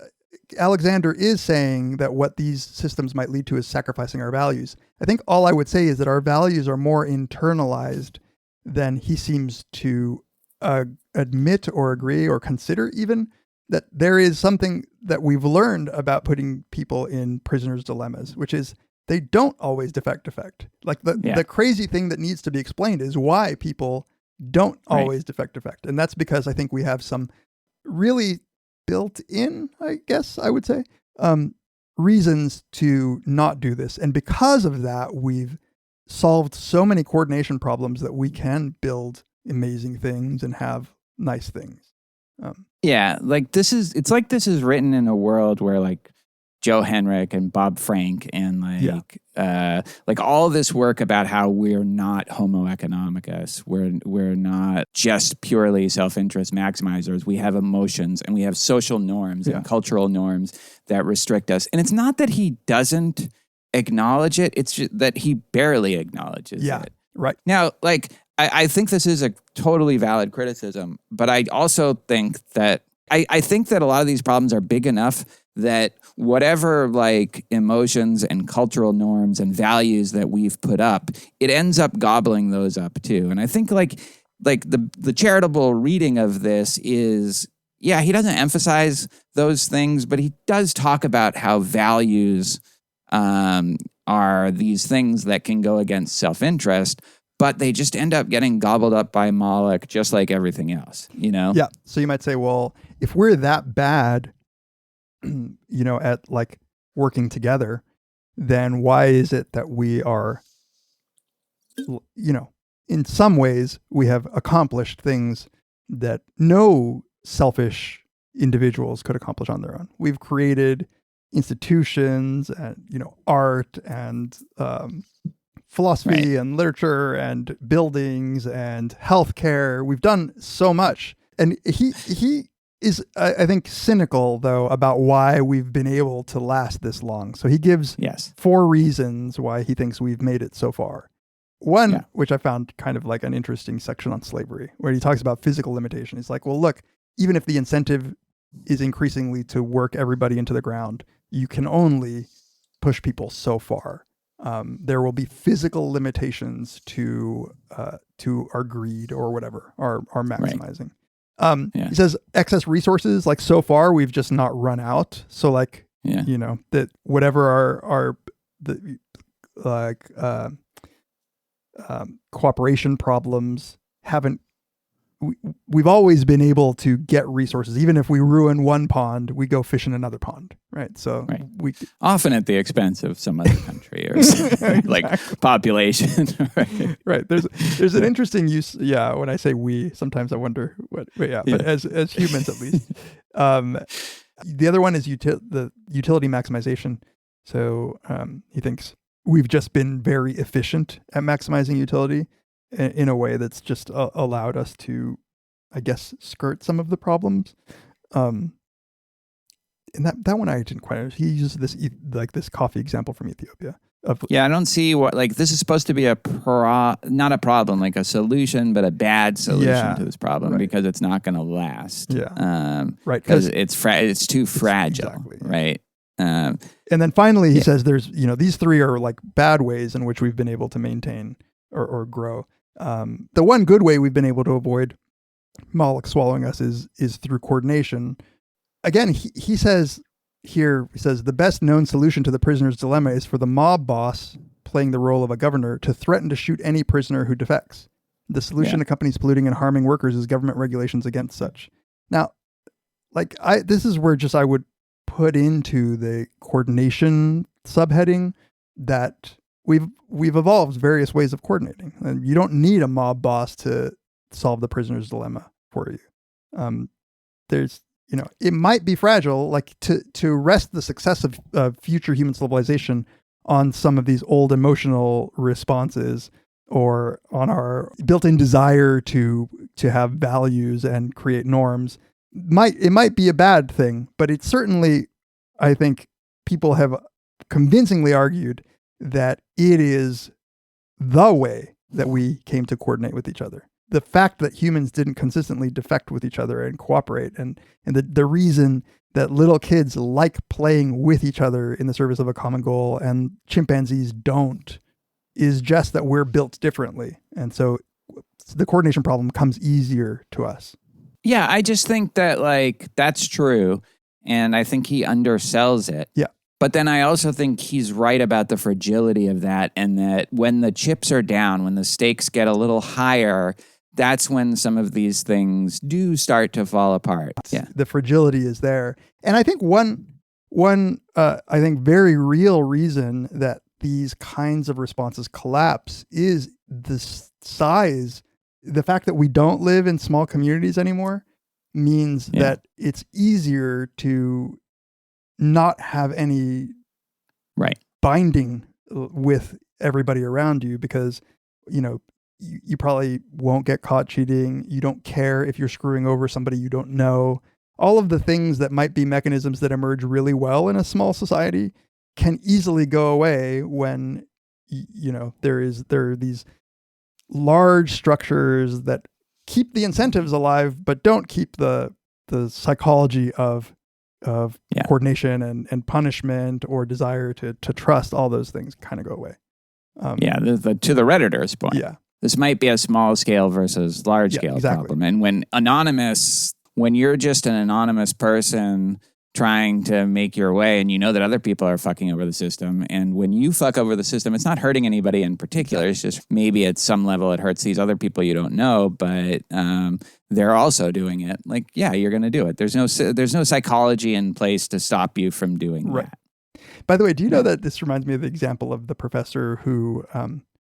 Alexander is saying that what these systems might lead to is sacrificing our values. I think all I would say is that our values are more internalized than he seems to admit or agree or consider, even that there is something that we've learned about putting people in prisoners' dilemmas, which is they don't always defect. Like the crazy thing that needs to be explained is why people don't always defect. And that's because I think we have some really built in, I guess I would say, reasons to not do this. And because of that, we've solved so many coordination problems that we can build amazing things and have nice things. It's like this is written in a world where like Joe Henrich and Bob Frank and like all this work about how we're not homo economicus, we're not just purely self-interest maximizers. We have emotions and we have social norms and cultural norms that restrict us. And it's not that he doesn't acknowledge it, it's just that he barely acknowledges it. Right. Now, like, I think this is a totally valid criticism, but I also think that I think that a lot of these problems are big enough that whatever like emotions and cultural norms and values that we've put up, it ends up gobbling those up too. And I think like the charitable reading of this is, he doesn't emphasize those things, but he does talk about how values are these things that can go against self-interest, but they just end up getting gobbled up by Moloch, just like everything else, Yeah. So you might say, well, if we're that bad, at like working together, then why is it that we are, in some ways we have accomplished things that no selfish individuals could accomplish on their own. We've created institutions and, art and, philosophy and literature and buildings and healthcare. We've done so much. And he is, I think, cynical, though, about why we've been able to last this long. So he gives 4 reasons why he thinks we've made it so far. One, which I found kind of like an interesting section on slavery, where he talks about physical limitation. He's like, well, look, even if the incentive is increasingly to work everybody into the ground, you can only push people so far. There will be physical limitations to our greed or whatever, our maximizing. He says excess resources, like so far we've just not run out. So like, that whatever cooperation problems haven't we've always been able to get resources. Even if we ruin one pond, we go fish in another pond, right? So we often at the expense of some other country or like population. Right. There's an interesting use. Yeah. When I say we, sometimes I wonder what. But as humans at least. The other one is the utility maximization. So he thinks we've just been very efficient at maximizing utility in a way that's just allowed us to, I guess, skirt some of the problems. And that one I didn't quite understand. He uses this coffee example from Ethiopia. I don't see what, like, this is supposed to be not a problem, like a solution, but a bad solution to this problem because it's not going to last. Yeah. Right. Because it's too fragile. Exactly, right. And then finally he says there's, these three are like bad ways in which we've been able to maintain or grow. The one good way we've been able to avoid Moloch swallowing us is through coordination. Again, he says the best known solution to the prisoner's dilemma is for the mob boss playing the role of a governor to threaten to shoot any prisoner who defects. The solution to companies polluting and harming workers is government regulations against such. Now, this is where I would put into the coordination subheading that we've evolved various ways of coordinating, and you don't need a mob boss to solve the prisoner's dilemma for you. There's, it might be fragile, like to rest the success of future human civilization on some of these old emotional responses or on our built-in desire to have values and create norms. It might be a bad thing, but it's certainly, I think people have convincingly argued that it is the way that we came to coordinate with each other. The fact that humans didn't consistently defect with each other and cooperate, and the reason that little kids like playing with each other in the service of a common goal and chimpanzees don't, is just that we're built differently. And so the coordination problem comes easier to us. Yeah, I just think that that's true. And I think he undersells it. Yeah. But then I also think he's right about the fragility of that, and that when the chips are down, when the stakes get a little higher, that's when some of these things do start to fall apart. Yeah. The fragility is there. And I think one I think very real reason that these kinds of responses collapse is the size. The fact that we don't live in small communities anymore means that it's easier to not have any binding with everybody around you, because you probably won't get caught cheating. You don't care if you're screwing over somebody you don't know. All of the things that might be mechanisms that emerge really well in a small society can easily go away when there are these large structures that keep the incentives alive but don't keep the psychology of coordination and punishment or desire to trust. All those things kind of go away. To the Redditor's point. Yeah. This might be a small scale versus large scale problem. And when you're just an anonymous person trying to make your way, and you know that other people are fucking over the system, and when you fuck over the system, it's not hurting anybody in particular. It's just maybe at some level it hurts these other people you don't know, but they're also doing it. You're going to do it. There's no psychology in place to stop you from doing that. By the way, do you know that this reminds me of the example of the professor who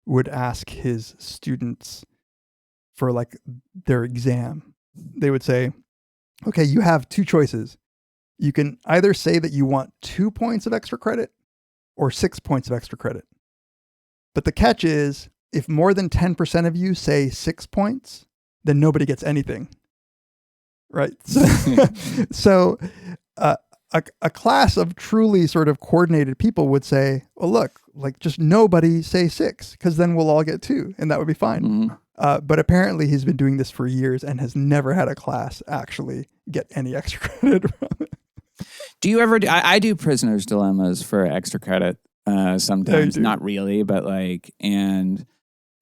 would ask his students for their exam? They would say, okay, you have two choices. You can either say that you want 2 points of extra credit or 6 points of extra credit. But the catch is, if more than 10% of you say 6 points, then nobody gets anything. Right? So a class of truly sort of coordinated people would say, well, look, just nobody say 6, because then we'll all get 2, and that would be fine. Mm-hmm. But apparently he's been doing this for years and has never had a class actually get any extra credit from it. Do you ever I do prisoners' dilemmas for extra credit sometimes, not really, but and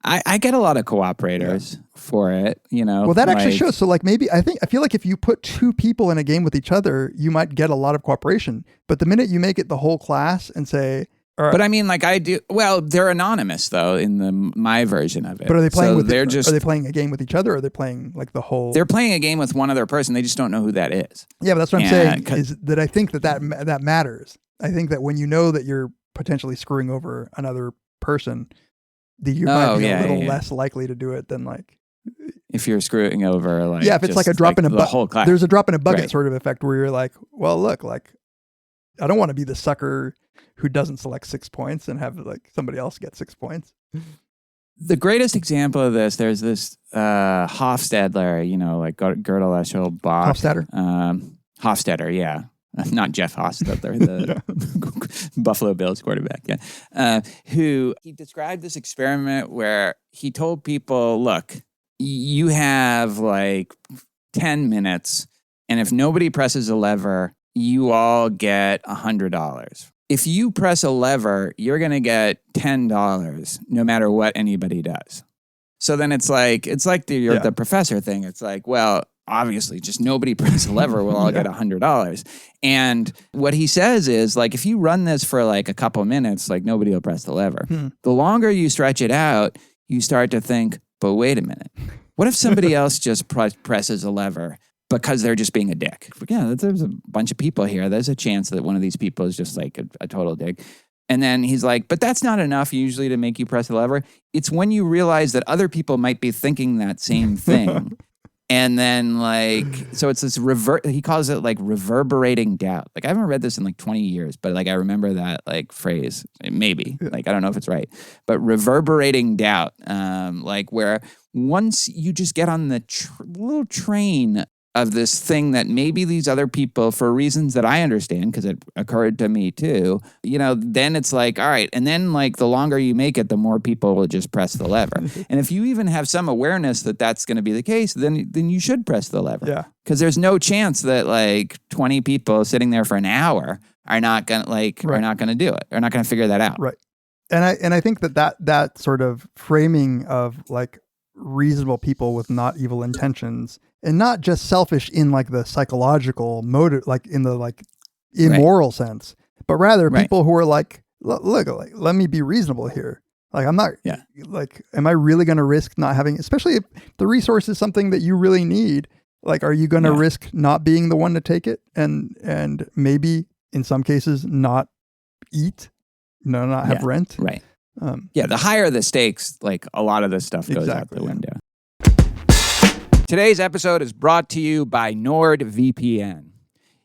I get a lot of cooperators for it, Well, that actually shows. So maybe I feel like if you put 2 people in a game with each other, you might get a lot of cooperation. But the minute you make it the whole class and say, But I mean, like I do. Well, they're anonymous though in my version of it. But are they playing are they playing a game with each other, or are they playing like the whole? They're playing a game with one other person. They just don't know who that is. Yeah, but that's what I'm saying. Is that I think that matters. I think that when you know that you're potentially screwing over another person, that you might be a little less likely to do it than like if you're screwing over like if it's like a drop in a bucket. Whole class. There's a drop in a bucket sort of effect where you're like, well, look, like I don't want to be the sucker who doesn't select 6 points and have like somebody else get 6 points. The greatest example of this, there's this Hofstadler, like Gödel, Eschel, Bach. Hofstadter, yeah. Not Jeff Hofstadler, the Buffalo Bills quarterback, who he described this experiment where he told people, look, you have like 10 minutes, and if nobody presses a lever, you all get $100. If you press a lever, you're going to get $10 no matter what anybody does. So then it's like the professor thing. It's like, well, obviously just nobody press a lever, we'll all get $100. And what he says is like, if you run this for like a couple minutes, like nobody will press the lever. The longer you stretch it out, you start to think, but wait a minute. What if somebody else just presses a lever? Because they're just being a dick. Yeah, there's a bunch of people here. There's a chance that one of these people is just like a total dick. And then he's like, but that's not enough usually to make you press the lever. It's when you realize that other people might be thinking that same thing. And then like, so it's this he calls it like reverberating doubt. Like I haven't read this in like 20 years, but like I remember that like phrase, maybe, like I don't know if it's right, but reverberating doubt, like where once you just get on the little train of this thing that maybe these other people, for reasons that I understand, because it occurred to me too, then it's like, all right. And then like the longer you make it, the more people will just press the lever. And if you even have some awareness that that's going to be the case, then you should press the lever. Yeah. Because there's no chance that like 20 people sitting there for an hour are not going to are not going to do it. They're not going to figure that out. Right. And I think that sort of framing of like reasonable people with not evil intentions, and not just selfish in like the psychological motive, like in the like immoral sense, but rather people who are like, look, like, let me be reasonable here. Like, I'm not like, am I really going to risk not having, especially if the resource is something that you really need? Like, are you going to risk not being the one to take it? And maybe in some cases not eat, not have rent. Right. The higher the stakes, like a lot of this stuff goes out the window. Today's episode is brought to you by NordVPN.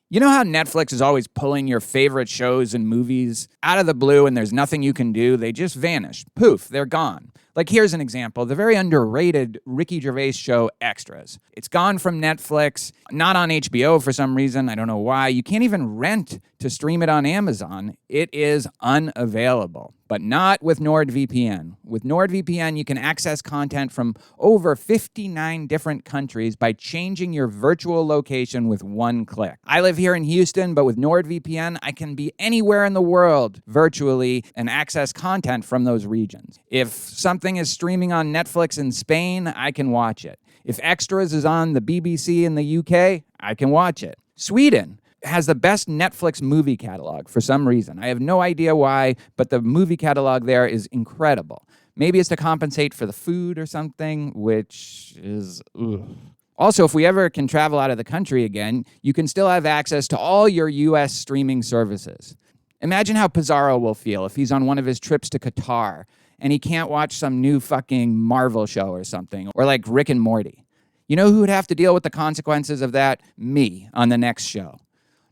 You know how Netflix is always pulling your favorite shows and movies out of the blue and there's nothing you can do? They just vanish. Poof, they're gone. Like here's an example, the very underrated Ricky Gervais show Extras. It's gone from Netflix, not on HBO for some reason. I don't know why. You can't even rent to stream it on Amazon. It is unavailable, but not with NordVPN. With NordVPN, you can access content from over 59 different countries by changing your virtual location with one click. I live here in Houston, but with NordVPN, I can be anywhere in the world virtually and access content from those regions. If something is streaming on Netflix in Spain, I can watch it. If Extras is on the BBC in the UK, I can watch it. Sweden has the best Netflix movie catalog for some reason. I have no idea why, but the movie catalog there is incredible. Maybe it's to compensate for the food or something, which is... ugh. Also, if we ever can travel out of the country again, you can still have access to all your U.S. streaming services. Imagine how Pizarro will feel if he's on one of his trips to Qatar and he can't watch some new fucking Marvel show or something, or like Rick and Morty. You know who would have to deal with the consequences of that? Me, on the next show.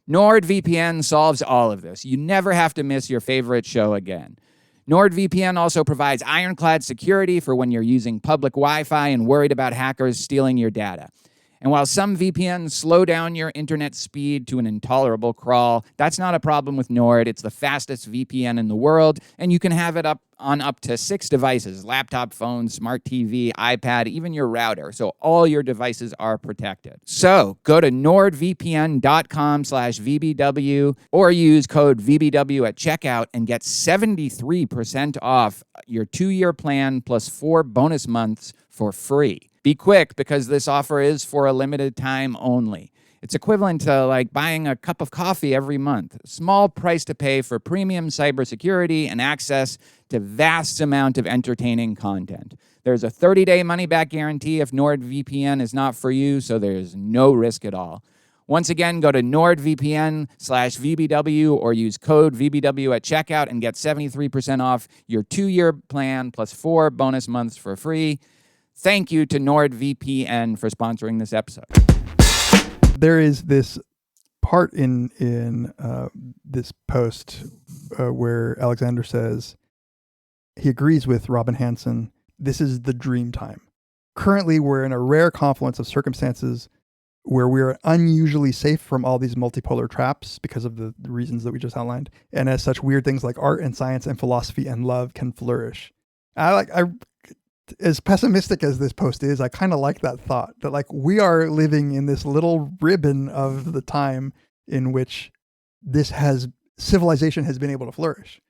NordVPN solves all of this. You never have to miss your favorite show again. NordVPN also provides ironclad security for when you're using public Wi-Fi and worried about hackers stealing your data. And while some VPNs slow down your internet speed to an intolerable crawl, that's not a problem with Nord. It's the fastest VPN in the world, and you can have it up on up to 6 devices: laptop, phone, smart TV, iPad, even your router. So all your devices are protected. So go to nordvpn.com/VBW or use code VBW at checkout and get 73% off your 2-year plan plus 4 bonus months for free. Be quick because this offer is for a limited time only. It's equivalent to like buying a cup of coffee every month. Small price to pay for premium cybersecurity and access to vast amount of entertaining content. There's a 30-day money-back guarantee if NordVPN is not for you, so there's no risk at all. Once again, go to NordVPN/VBW or use code VBW at checkout and get 73% off your 2-year plan plus 4 bonus months for free. Thank you to NordVPN for sponsoring this episode. There is this part in this post where Alexander says he agrees with Robin Hanson. This is the dream time. Currently, we're in a rare confluence of circumstances where we are unusually safe from all these multipolar traps because of the reasons that we just outlined. And as such, weird things like art and science and philosophy and love can flourish. As pessimistic as this post is, I kind of like that thought that like we are living in this little ribbon of the time in which civilization has been able to flourish.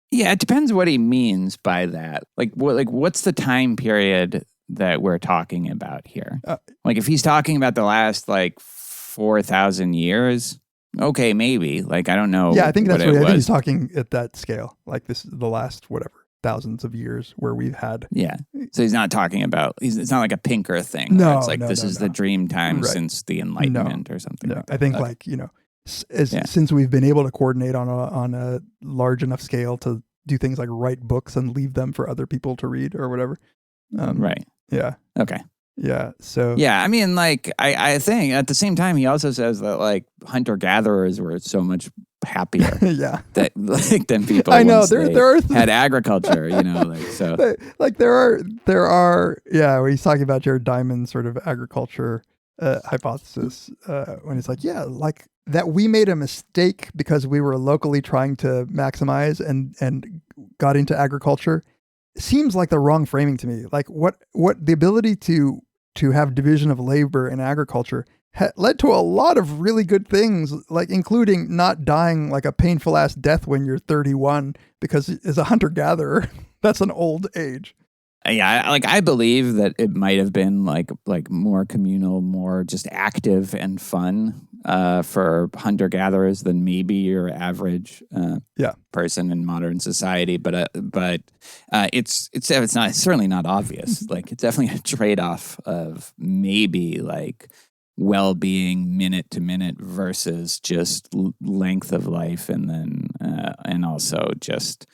Yeah, it depends what he means by that. What's the time period that we're talking about here? Like if he's talking about the last 4,000 years, okay, maybe. I don't know. Yeah, I think that's what I think he's talking at that scale. Like this is the last thousands of years where we've had. Yeah. So he's not talking about, it's not like a Pinker thing. No, it's like this is the dream time since the Enlightenment or something. No, like that. I think since we've been able to coordinate on a large enough scale to do things like write books and leave them for other people to read or whatever. Right. Yeah. Okay. Yeah. So. Yeah. I mean, I think at the same time, he also says that hunter-gatherers were so much happier. Yeah. Than people. I know once there are had agriculture, so. There are, yeah, where he's talking about Jared Diamond's sort of agriculture hypothesis when it's that we made a mistake because we were locally trying to maximize and got into agriculture seems like the wrong framing to me. Like what the ability to have division of labor in agriculture led to a lot of really good things, including not dying like a painful ass death when you're 31, because as a hunter-gatherer, that's an old age. Yeah, I believe that it might have been like more communal, more just active and fun for hunter-gatherers than maybe your average person in modern society. But it's certainly not obvious. It's definitely a trade-off of maybe well-being minute to minute versus just length of life, and then and also just.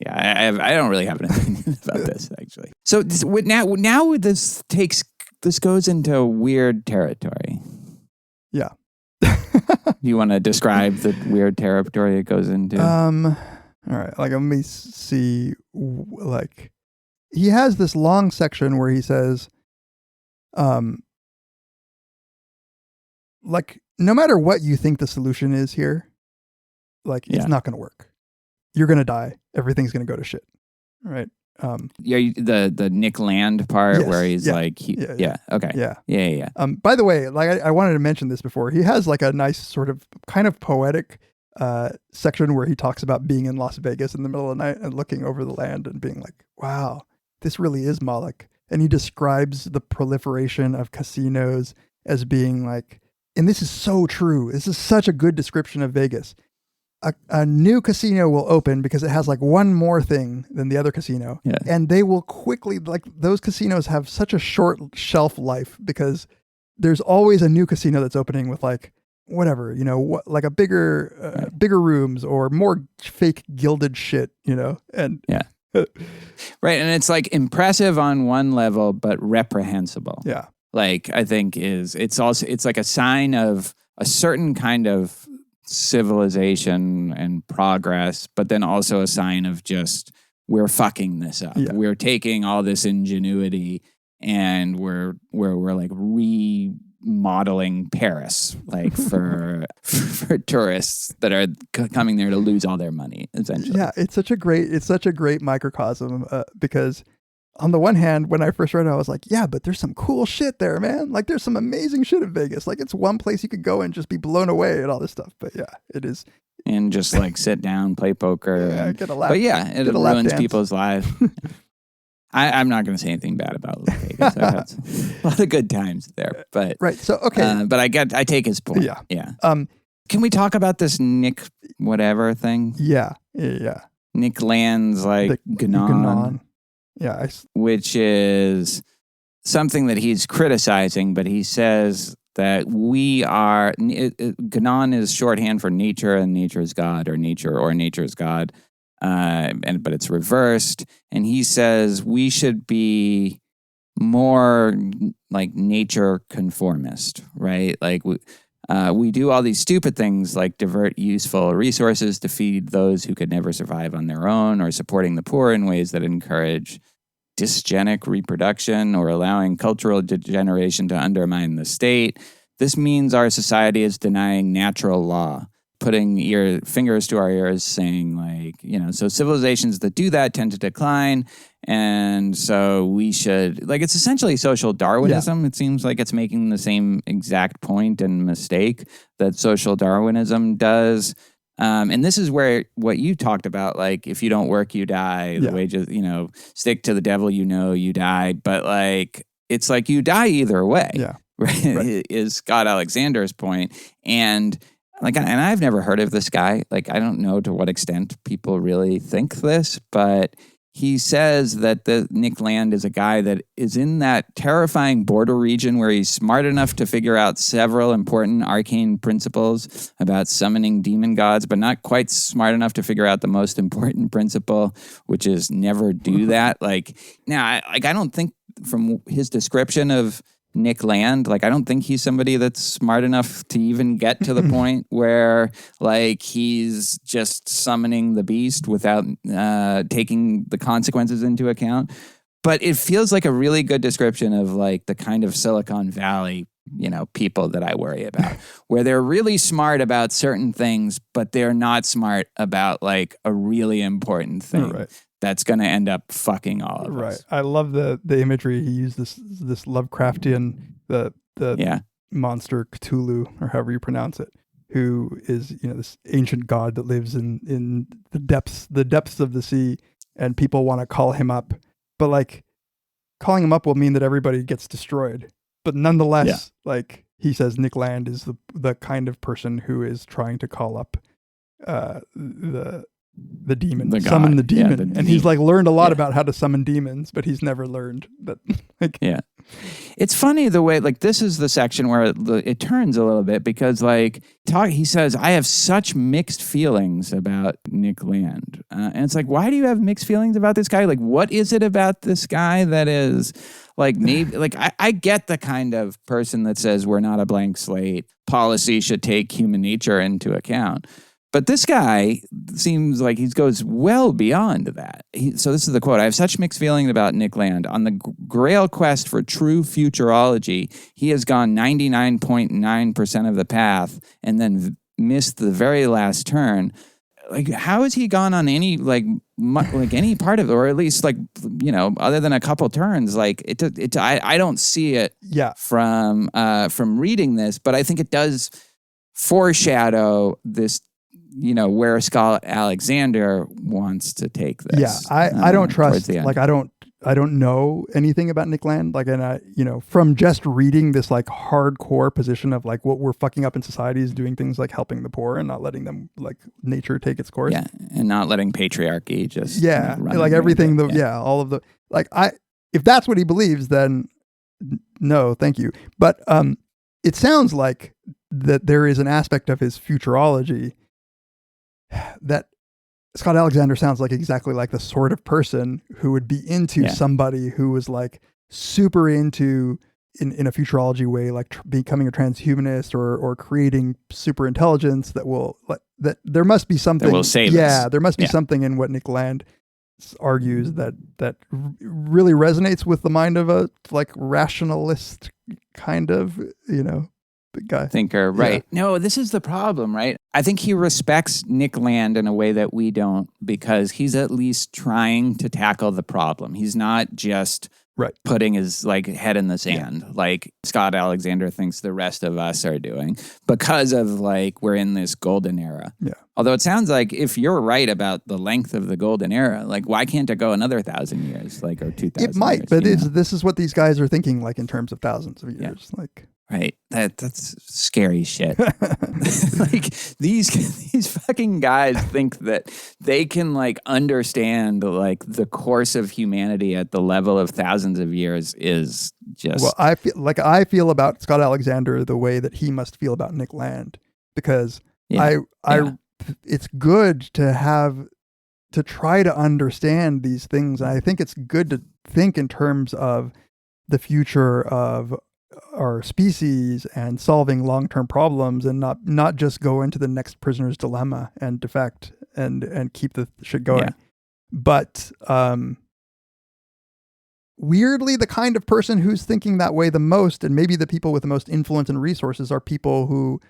Yeah, I don't really have an opinion about this, actually. So now this goes into weird territory. Yeah. You want to describe the weird territory it goes into? All right. Let me see. He has this long section where he says, no matter what you think the solution is here, it's not going to work. You're going to die. Everything's going to go to shit. Right. The Nick Land part where he's okay. Yeah. By the way, I wanted to mention this before. He has a nice sort of kind of poetic section where he talks about being in Las Vegas in the middle of the night and looking over the land and being like, wow, this really is Moloch. And he describes the proliferation of casinos as being and this is so true. This is such a good description of Vegas. A new casino will open because it has one more thing than the other casino. Yeah. And they will quickly, those casinos have such a short shelf life because there's always a new casino that's opening with whatever, a bigger rooms or more fake gilded shit, and yeah. Right. And it's impressive on one level, but reprehensible. Yeah. I think it's a sign of a certain kind of civilization and progress, but then also a sign of just we're fucking this up. Yeah. We're taking all this ingenuity and we're remodeling Paris for tourists that are coming there to lose all their money, essentially. Yeah, it's such a great microcosm because on the one hand, when I first read it, I was like, yeah, but there's some cool shit there, man. There's some amazing shit in Vegas. It's one place you could go and just be blown away at all this stuff. But yeah, it is. And just sit down, play poker. Yeah, get a lap. But yeah, it ruins people's lives. I'm not going to say anything bad about Las Vegas. I've had a lot of good times there, but right. So okay, but I take his point. Yeah. Can we talk about this Nick whatever thing? Yeah. Nick Land's like Gnon. Yeah. Which is something that he's criticizing, but he says that we are, Gnon is shorthand for nature and nature is God, or nature is God. But it's reversed. And he says we should be more like nature conformist, right? Like we do all these stupid things like divert useful resources to feed those who could never survive on their own, or supporting the poor in ways that encourage dysgenic reproduction, or allowing cultural degeneration to undermine the state. This means our society is denying natural law, putting fingers to our ears, saying like, so civilizations that do that tend to decline. And so we should, like, it's essentially social Darwinism. It seems like it's making the same exact point and mistake that social Darwinism does. And this is where what you talked about, like, if you don't work, you die. The wages, stick to the devil, you die. But like, it's like you die either way. Yeah. Right. Is Scott Alexander's point. And I've never heard of this guy. Like, I don't know to what extent people really think this, but he says that the Nick Land is a guy that is in that terrifying border region where he's smart enough to figure out several important arcane principles about summoning demon gods, but not quite smart enough to figure out the most important principle, which is never do that. Like, now, I don't think from his description of Nick Land, like, I don't think he's somebody that's smart enough to even get to the point where, like, he's just summoning the beast without taking the consequences into account. But it feels like a really good description of, like, the kind of Silicon Valley, people that I worry about, where they're really smart about certain things, but they're not smart about, like, a really important thing. Right. That's going to end up fucking all of us. Right. I love the imagery he used. This Lovecraftian the monster Cthulhu, or however you pronounce it, who is this ancient god that lives in the depths of the sea, and people want to call him up, but like calling him up will mean that everybody gets destroyed. But nonetheless, like he says, Nick Land is the kind of person who is trying to call up the demon, summon the demon. And he's like learned a lot about how to summon demons, but he's never learned that. Like, it's funny the way, like, this is the section where it turns a little bit, because like he says, I have such mixed feelings about Nick Land. And it's like, why do you have mixed feelings about this guy? Like, what is it about this guy that is like, maybe like, I get the kind of person that says we're not a blank slate. Policy should take human nature into account. But this guy seems like he goes well beyond that. So this is the quote. I have such mixed feelings about Nick Land. On the grail quest for true futurology, he has gone 99.9% of the path and then missed the very last turn. Like, how has he gone on any, like any part of it, or at least, like, other than a couple turns? Like, I don't see it from reading this, but I think it does foreshadow this, where Scott Alexander wants to take this. Yeah, I don't trust, like, I don't know anything about Nick Land. Like, and from just reading this, like, hardcore position of, like, what we're fucking up in society is doing things like helping the poor and not letting them, like, nature take its course. Yeah, and not letting patriarchy just like everything. All of the, like, if that's what he believes, then no, thank you. But it sounds like that there is an aspect of his futurology that Scott Alexander sounds like exactly like the sort of person who would be into somebody who was like super into in a futurology way, like becoming a transhumanist or creating super intelligence that will, like, that there must be something that will save us. There must be something in what Nick Land argues that really resonates with the mind of a, like, rationalist kind of, guy. Thinker, right. No, this is the problem, right? I think he respects Nick Land in a way that we don't, because he's at least trying to tackle the problem. He's not just putting his like head in the sand, like Scott Alexander thinks the rest of us are doing, because of like we're in this golden era. Yeah. Although it sounds like if you're right about the length of the golden era, like why can't it go another 1,000 years, like or 2,000? It might, years, but this is what these guys are thinking, like in terms of thousands of years, like. Right. That's scary shit. Like these fucking guys think that they can like understand like the course of humanity at the level of thousands of years is just. Well, I feel about Scott Alexander the way that he must feel about Nick Land, because it's good to try to understand these things. And I think it's good to think in terms of the future of our species and solving long-term problems, and not just go into the next prisoner's dilemma and defect and keep the shit going. Yeah. But weirdly, the kind of person who's thinking that way the most, and maybe the people with the most influence and resources, are people who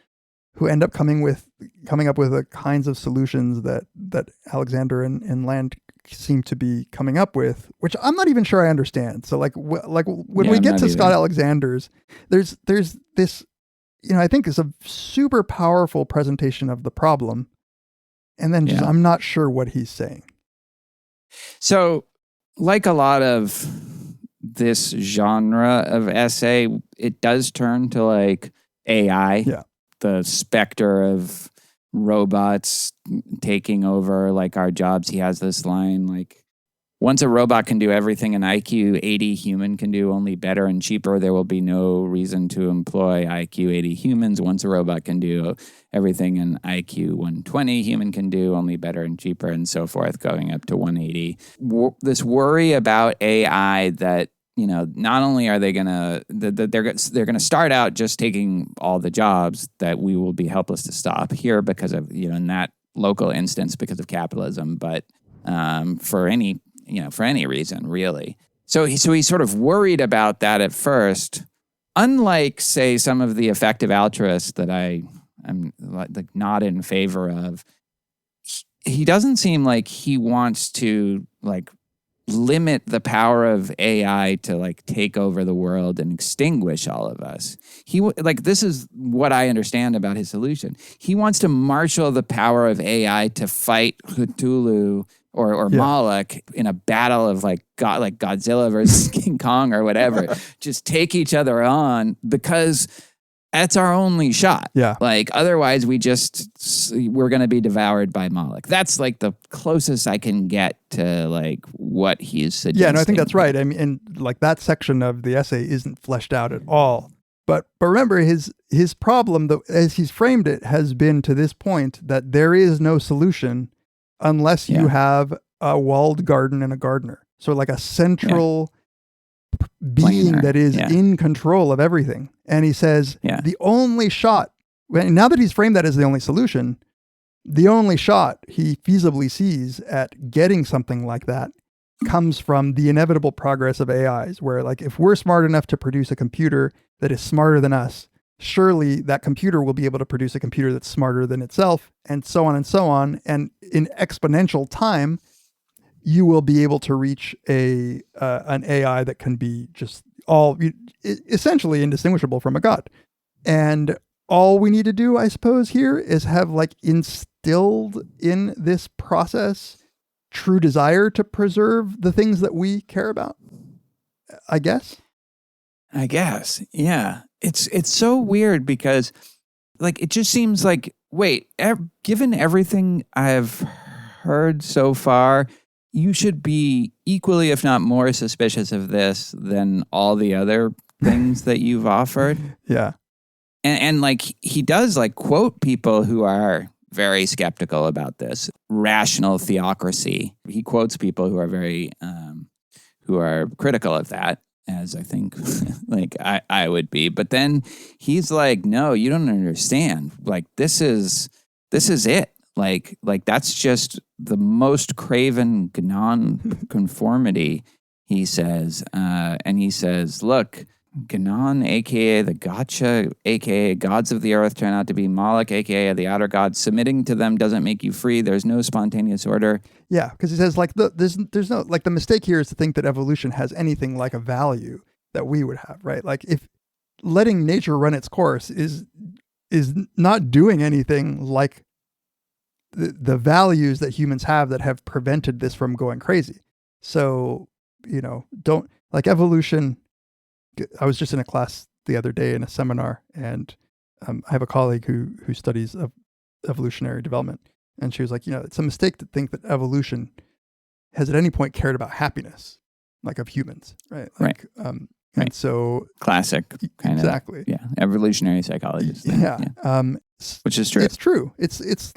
end up coming up with the kinds of solutions that Alexander and Land seem to be coming up with, which I'm not even sure I understand. So when we get to Scott Alexander's, there's this, I think is a super powerful presentation of the problem. And then I'm not sure what he's saying. So like a lot of this genre of essay, it does turn to like AI, the specter of robots taking over like our jobs. He has this line like, once a robot can do everything an IQ 80 human can do, only better and cheaper, there will be no reason to employ IQ 80 humans. Once a robot can do everything an IQ 120 human can do, only better and cheaper, and so forth, going up to 180. This worry about AI that, not only are they gonna they're gonna start out just taking all the jobs that we will be helpless to stop here because of in that local instance because of capitalism, but for any reason really. So he's sort of worried about that at first. Unlike say some of the effective altruists that I'm like not in favor of, he doesn't seem like he wants to like limit the power of AI to like take over the world and extinguish all of us. This is what I understand about his solution. He wants to marshal the power of AI to fight Cthulhu or Moloch in a battle of like Godzilla versus King Kong or whatever. Just take each other on because that's our only shot. Yeah. Like otherwise we're going to be devoured by Moloch. That's like the closest I can get to like what he's suggesting. Yeah, no, I think that's right. I mean, and like that section of the essay isn't fleshed out at all. But remember his problem, though, as he's framed it, has been to this point that there is no solution unless you have a walled garden and a gardener. So like a central being that is in control of everything. And he says the only shot, now that he's framed that as the only solution, the only shot he feasibly sees at getting something like that comes from the inevitable progress of AIs, where like if we're smart enough to produce a computer that is smarter than us, surely that computer will be able to produce a computer that's smarter than itself, and so on and so on. And in exponential time, you will be able to reach an AI that can be just essentially indistinguishable from a god. And all we need to do, I suppose, here is have like instilled in this process true desire to preserve the things that we care about. I guess. Yeah. It's so weird because like it just seems like, wait, given everything I've heard so far, you should be equally, if not more, suspicious of this than all the other things that you've offered. Yeah. And like he does like quote people who are very skeptical about this rational theocracy. He quotes people who are very who are critical of that, as I think like I would be. But then he's like, no, you don't understand. Like this is it. Like that's just the most craven non-conformity, he says. And he says, look, Ganon, a.k.a. the Gotcha, a.k.a. gods of the earth turn out to be Moloch, a.k.a. the outer gods. Submitting to them doesn't make you free. There's no spontaneous order. Yeah, because he says, like, there's no, like, the mistake here is to think that evolution has anything like a value that we would have, right? Like, if letting nature run its course is not doing anything like the values that humans have that have prevented this from going crazy. So, don't, like, evolution. I was just in a class the other day in a seminar, and I have a colleague who studies evolutionary development, and she was like, it's a mistake to think that evolution has at any point cared about happiness, like, of humans, right? Like, right. And so classic kind exactly. of, yeah, evolutionary psychologist thing. Yeah. Which is true. It's true. It's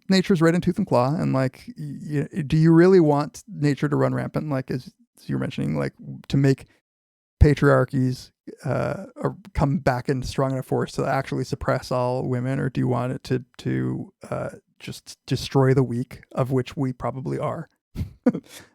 nature's right in tooth and claw, and, like, do you really want nature to run rampant, like, as you're mentioning, like, to make patriarchies or come back in strong enough force to actually suppress all women, or do you want it to just destroy the weak, of which we probably are?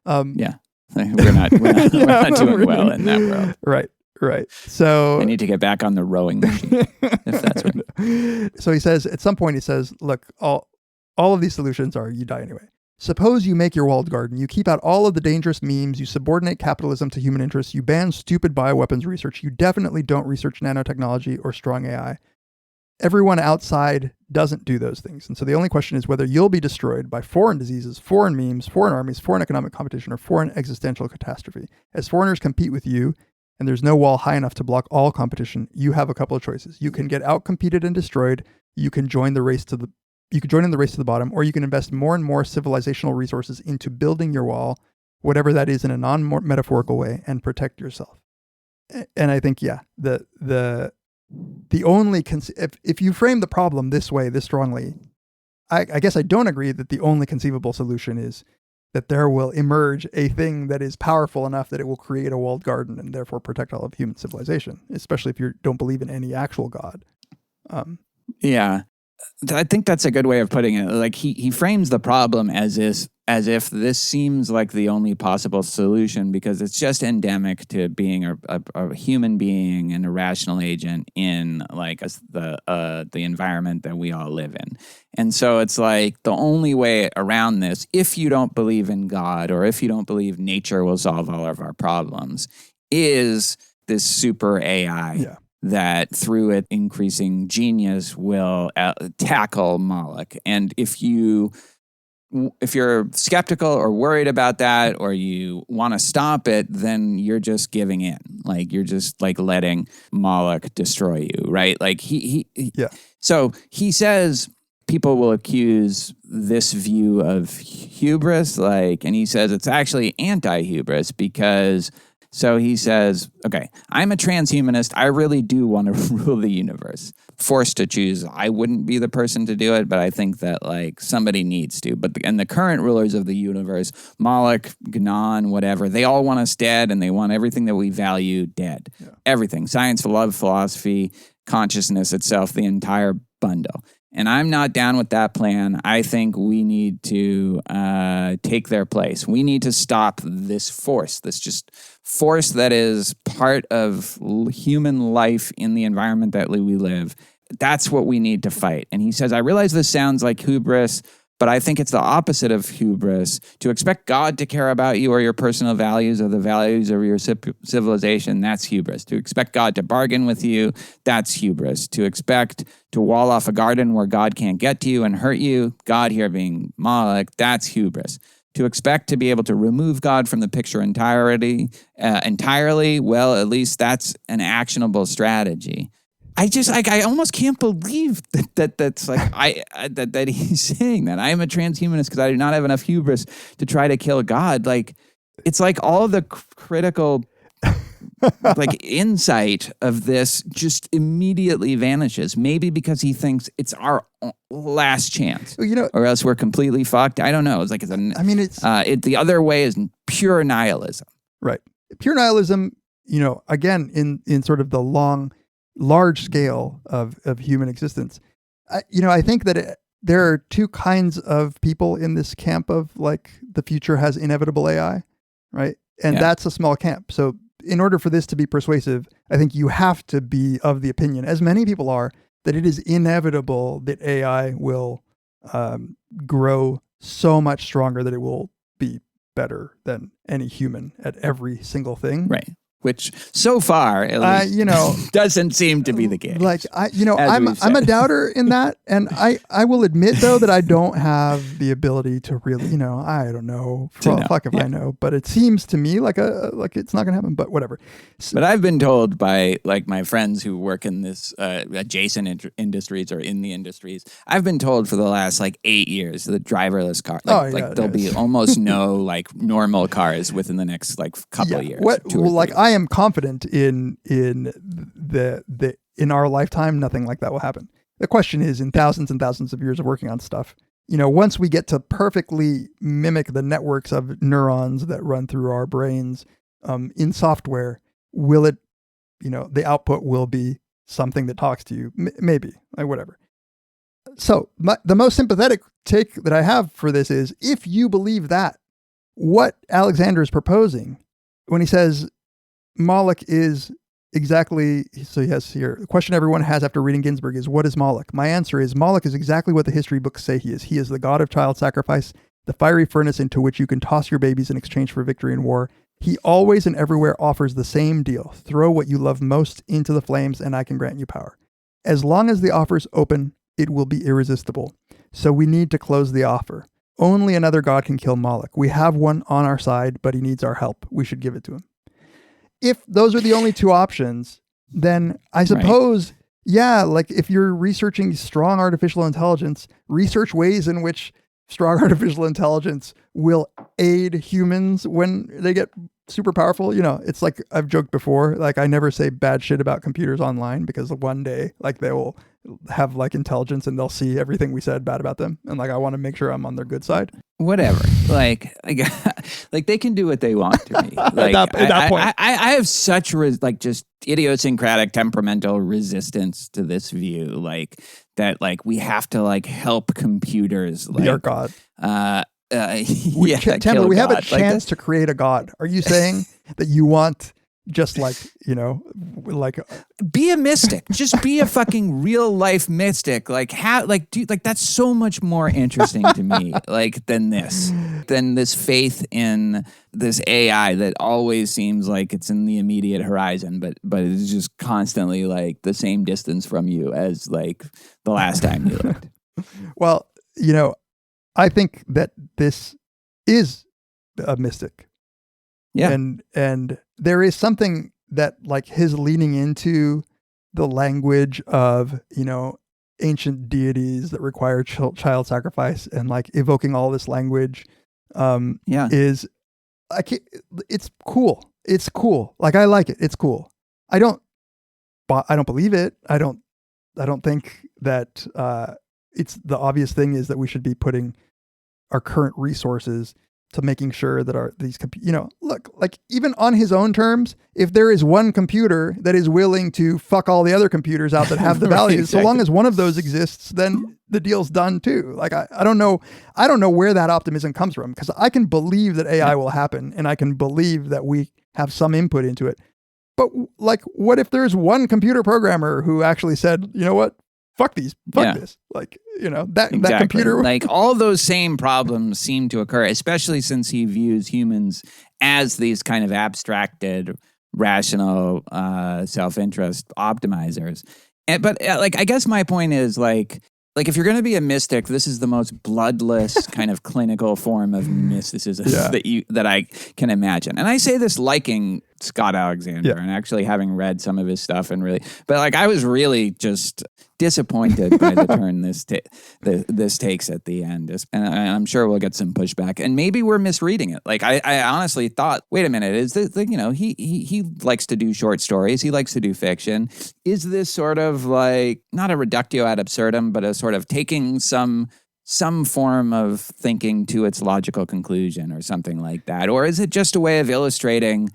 Yeah, we're not doing well in that world. Right. So I need to get back on the rowing machine, if that's right. So he says, at some point, look, all of these solutions are you die anyway. Suppose you make your walled garden, you keep out all of the dangerous memes, you subordinate capitalism to human interests, you ban stupid bioweapons research, you definitely don't research nanotechnology or strong AI. Everyone outside doesn't do those things. And so the only question is whether you'll be destroyed by foreign diseases, foreign memes, foreign armies, foreign economic competition, or foreign existential catastrophe. As foreigners compete with you, and there's no wall high enough to block all competition, you have a couple of choices. You can get outcompeted and destroyed, you can join in the race to the bottom, or you can invest more and more civilizational resources into building your wall, whatever that is, in a non-metaphorical way, and protect yourself. And I think, yeah, the only if you frame the problem this way, this strongly, I guess I don't agree that the only conceivable solution is that there will emerge a thing that is powerful enough that it will create a walled garden and therefore protect all of human civilization, especially if you don't believe in any actual God. Yeah. I think that's a good way of putting it. Like, he frames the problem as if this seems like the only possible solution because it's just endemic to being a human being and a rational agent in, like, the environment that we all live in. And so it's like the only way around this, if you don't believe in God or if you don't believe nature will solve all of our problems, is this super AI. Yeah. That through it increasing genius will tackle Moloch. And if you're skeptical or worried about that, or you want to stop it, then you're just giving in. Like, you're just, like, letting Moloch destroy you, right? Like, yeah. So he says people will accuse this view of hubris, like, and he says it's actually anti-hubris because. So he says, okay, I'm a transhumanist. I really do want to rule the universe. Forced to choose, I wouldn't be the person to do it, but I think that, like, somebody needs to. And the current rulers of the universe, Moloch, Ganon, whatever, they all want us dead, and they want everything that we value dead. Yeah. Everything. Science, love, philosophy, consciousness itself, the entire bundle. And I'm not down with that plan. I think we need to take their place. We need to stop this force that is part of human life in the environment that we live. That's what we need to fight. And he says, I realize this sounds like hubris, but I think it's the opposite of hubris. To expect God to care about you or your personal values or the values of your civilization, that's hubris. To expect God to bargain with you, that's hubris. To expect to wall off a garden where God can't get to you and hurt you, God here being Moloch, that's hubris. To expect to be able to remove God from the picture entirely, well, at least that's an actionable strategy. I almost can't believe that's like that he's saying that. I am a transhumanist because I do not have enough hubris to try to kill God. Like, it's like all of the critical like insight of this just immediately vanishes. Maybe because he thinks it's our last chance, or else we're completely fucked. I don't know. It's like the other way is pure nihilism. Right, pure nihilism. Again, in sort of the large scale of human existence. I think that there are two kinds of people in this camp of, like, the future has inevitable AI, right? And that's a small camp. So in order for this to be persuasive, I think you have to be of the opinion, as many people are, that it is inevitable that AI will grow so much stronger that it will be better than any human at every single thing. Right. Which so far, at least, doesn't seem to be the case. Like I'm a doubter in that, and I will admit though that I don't have the ability to really, I don't know. Fuck if I know, but it seems to me like it's not gonna happen. But whatever. But I've been told by like my friends who work in this adjacent industries or in the industries. I've been told for the last like 8 years that driverless cars, there'll be almost no like normal cars within the next like couple of years. I am confident in our lifetime, nothing like that will happen. The question is, in thousands and thousands of years of working on stuff, once we get to perfectly mimic the networks of neurons that run through our brains in software, will it, the output will be something that talks to you? Maybe, like whatever. So the most sympathetic take that I have for this is, if you believe that, what Alexander is proposing when he says Moloch is exactly, so he has here, the question everyone has after reading Ginsberg is, what is Moloch? My answer is, Moloch is exactly what the history books say he is. He is the god of child sacrifice, the fiery furnace into which you can toss your babies in exchange for victory in war. He always and everywhere offers the same deal. Throw what you love most into the flames and I can grant you power. As long as the offer's open, it will be irresistible. So we need to close the offer. Only another god can kill Moloch. We have one on our side, but he needs our help. We should give it to him. If those are the only two options, then I suppose, like if you're researching strong artificial intelligence, research ways in which strong artificial intelligence will aid humans when they get super powerful. It's like I've joked before, like I never say bad shit about computers online because one day like they will have like intelligence and they'll see everything we said bad about them. And like, I want to make sure I'm on their good side. Whatever. Like they can do what they want to me. Like at that point. I have such just idiosyncratic temperamental resistance to this view. Like that, like we have to like help computers. Be our God. Tamler, we have a chance to create a God. Are you saying that you want just like, be a mystic, just be a fucking real life mystic. Like that's so much more interesting to me, like than this faith in this AI that always seems like it's in the immediate horizon, but it's just constantly like the same distance from you as like the last time you looked. Well, I think that this is a mystic. Yeah. And there is something that like his leaning into the language of, ancient deities that require child sacrifice and like evoking all this language is it's cool. It's cool. Like I like it. It's cool. I don't believe it. I don't think that it's the obvious thing is that we should be putting our current resources to making sure that look, like even on his own terms, if there is one computer that is willing to fuck all the other computers out that have the values, exactly. So long as one of those exists, then the deal's done too. Like, I don't know where that optimism comes from, because I can believe that AI will happen and I can believe that we have some input into it. But like, what if there's one computer programmer who actually said, you know what? Fuck this. Like, that computer. Like all those same problems seem to occur, especially since he views humans as these kind of abstracted, rational, self-interest optimizers. But I guess my point is like if you're going to be a mystic, this is the most bloodless kind of clinical form of mysticism that I can imagine. And I say this liking Scott Alexander and actually having read some of his stuff but like I was really just disappointed by the turn this takes at the end. And I'm sure we'll get some pushback, and maybe we're misreading it. Like I honestly thought, wait a minute, is this he likes to do short stories, he likes to do fiction. Is this sort of like not a reductio ad absurdum, but a sort of taking some form of thinking to its logical conclusion or something like that? Or is it just a way of illustrating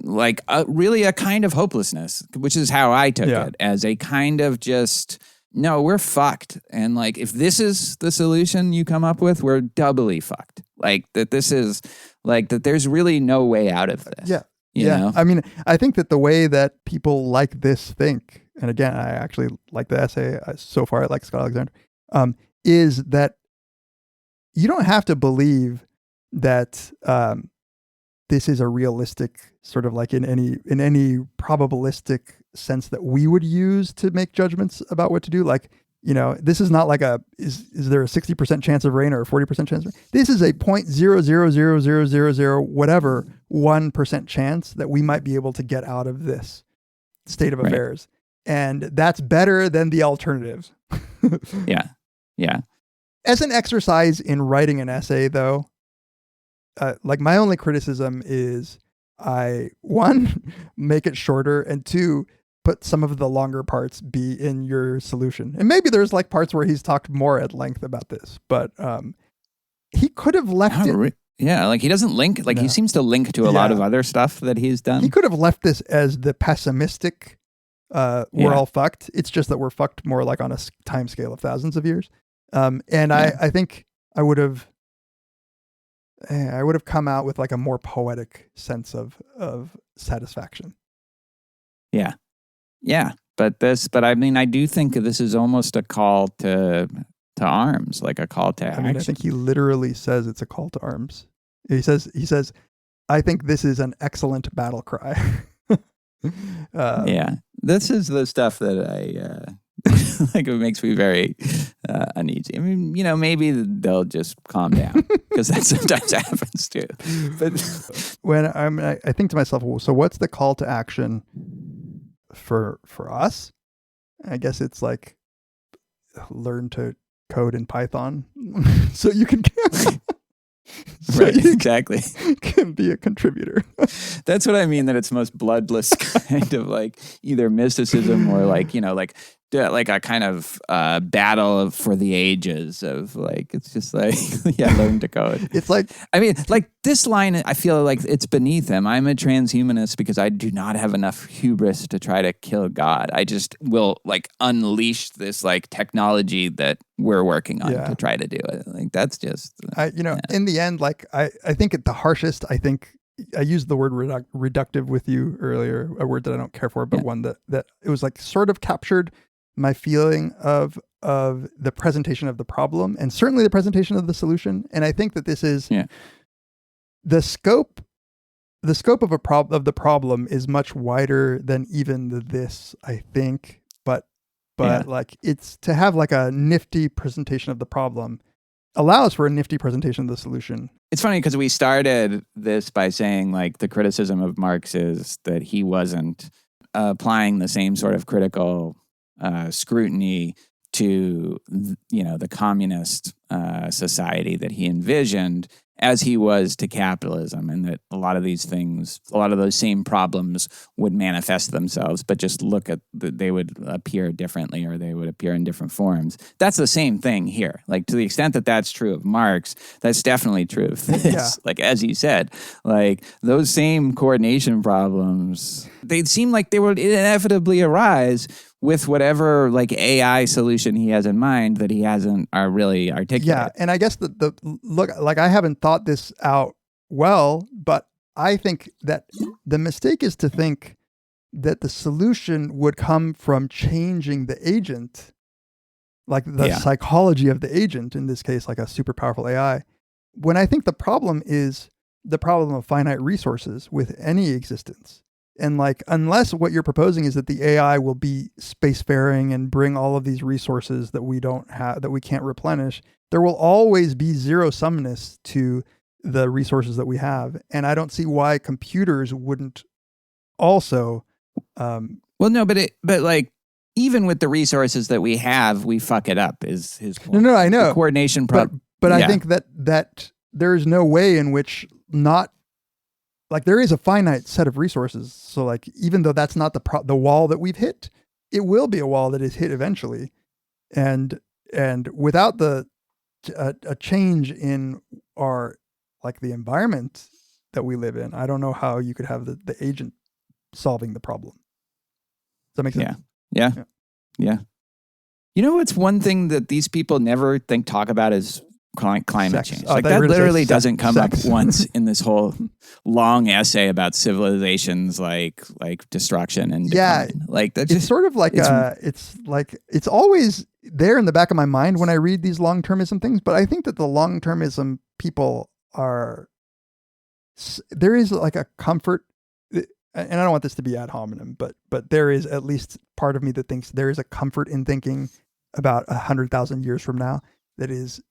like really a kind of hopelessness, which is how I took it, as a kind of just, no, we're fucked. And like, if this is the solution you come up with, we're doubly fucked. Like that this is like, that there's really no way out of this. Yeah. You know? I mean, I think that the way that people like this think, and again, I actually like the essay so far. I like Scott Alexander, is that you don't have to believe that this is a realistic sort of like in any probabilistic sense that we would use to make judgments about what to do. Like, you know, this is not like is there a 60% chance of rain or a 40% chance of rain? This is a 0.0000000 whatever 1% chance that we might be able to get out of this state of affairs. And that's better than the alternatives. Yeah. As an exercise in writing an essay, though, like my only criticism is one, make it shorter, and two, put some of the longer parts be in your solution. And maybe there's like parts where he's talked more at length about this, but he could have left it. Yeah, like he doesn't link, like he seems to link to a lot of other stuff that he's done. He could have left this as the pessimistic, we're all fucked. It's just that we're fucked more like on a time scale of thousands of years. I think I would have come out with like a more poetic sense of satisfaction. Yeah. But I mean, I do think this is almost a call to arms, like a call to action. I mean, I think he literally says it's a call to arms. He says, I think this is an excellent battle cry. This is the stuff that I like. It makes me very uneasy. I mean, you know, maybe they'll just calm down because that sometimes happens too. But when I think to myself, well, so what's the call to action for us? I guess it's like learn to code in Python so you can exactly can be a contributor. That's what I mean, that it's most bloodless kind of like either mysticism or like, you know, like a kind of battle for the ages of like, it's just like, learn to code. It's like, I mean, like this line, I feel like it's beneath him. I'm a transhumanist because I do not have enough hubris to try to kill God. I just will like unleash this like technology that we're working on to try to do it. Like that's just, in the end, like I think at the harshest, I think I used the word reductive with you earlier, a word that I don't care for, but one that it was like sort of captured my feeling of the presentation of the problem and certainly the presentation of the solution. And I think that this is the scope of the problem is much wider than even this, I think, but like it's to have like a nifty presentation of the problem allows for a nifty presentation of the solution. It's funny because we started this by saying like the criticism of Marx is that he wasn't applying the same sort of critical scrutiny to, you know, the communist society that he envisioned as he was to capitalism, and that a lot of these things, a lot of those same problems would manifest themselves, but just they would appear differently or they would appear in different forms. That's the same thing here. Like to the extent that that's true of Marx, that's definitely true of this. Yeah. Like as you said, like those same coordination problems, they seem like they would inevitably arise with whatever like AI solution he has in mind that he hasn't really articulated. Yeah, and I guess the look, like I haven't thought this out well, but I think that the mistake is to think that the solution would come from changing the agent, like the psychology of the agent, in this case, like a super powerful AI. When I think the problem is the problem of finite resources with any existence. And like, unless what you're proposing is that the AI will be spacefaring and bring all of these resources that we don't have, that we can't replenish, there will always be zero-sumness to the resources that we have. And I don't see why computers wouldn't also. Well, no, but like, even with the resources that we have, we fuck it up is his point. No, I know. The coordination problem. But I think that there is no way in which not. Like there is a finite set of resources. So like, even though that's not the wall that we've hit, it will be a wall that is hit eventually. And without a change in our, like the environment that we live in, I don't know how you could have the agent solving the problem. Does that make sense? Yeah. You know, it's one thing that these people never talk about is climate change. Oh, like that literally doesn't come up once in this whole long essay about civilization's like destruction and decline. Like that's it's sort of like it's always there in the back of my mind when I read these long-termism things. But I think that the long-termism people there is like a comfort, and I don't want this to be ad hominem, but there is at least part of me that thinks there is a comfort in thinking about 100,000 years from now that is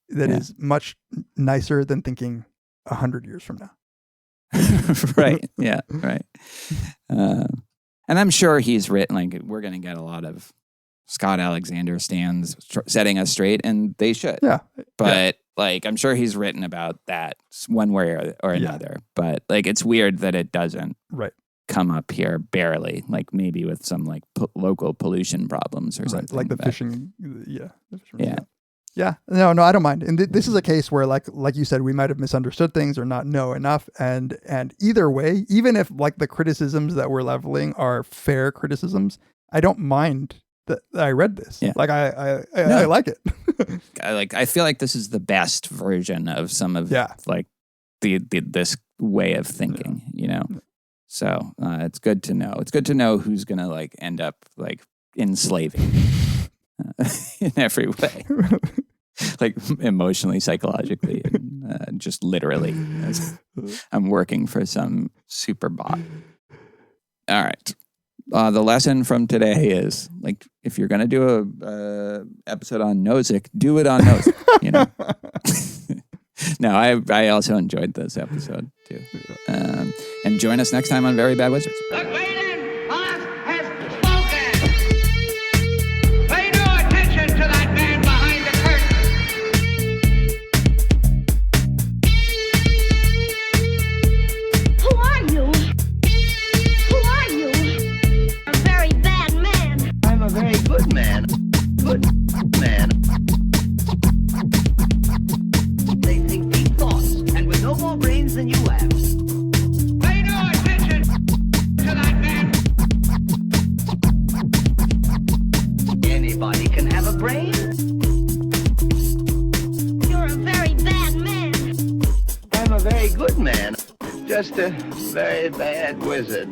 much nicer than thinking 100 years from now. Right. Yeah. Right. And I'm sure he's written, like, we're going to get a lot of Scott Alexander stands setting us straight, and they should. Yeah. But like, I'm sure he's written about that one way or another. But like, it's weird that it doesn't come up here barely, like maybe with some like local pollution problems or something. Like the fishing. Yeah. No, I don't mind. And this is a case where like you said, we might have misunderstood things or not know enough. And either way, even if like the criticisms that we're leveling are fair criticisms, I don't mind that I read this. Yeah. Like I like it. I feel like this is the best version of some of like this way of thinking, you know? So it's good to know. It's good to know who's going to like end up like enslaving in every way, like emotionally, psychologically, and just literally. I'm working for some super bot. All right. The lesson from today is like, if you're going to do a episode on Nozick, do it on Nozick, you know? No, I also enjoyed this episode too. And join us next time on Very Bad Wizards. The great boss has spoken. Pay no attention to that man behind the curtain. Who are you? Who are you? A very bad man. I'm a very good man. Good man. They think deep thoughts, and with no more brains than you have. Pay no attention to that man. Anybody can have a brain. You're a very bad man. I'm a very good man. Just a very bad wizard.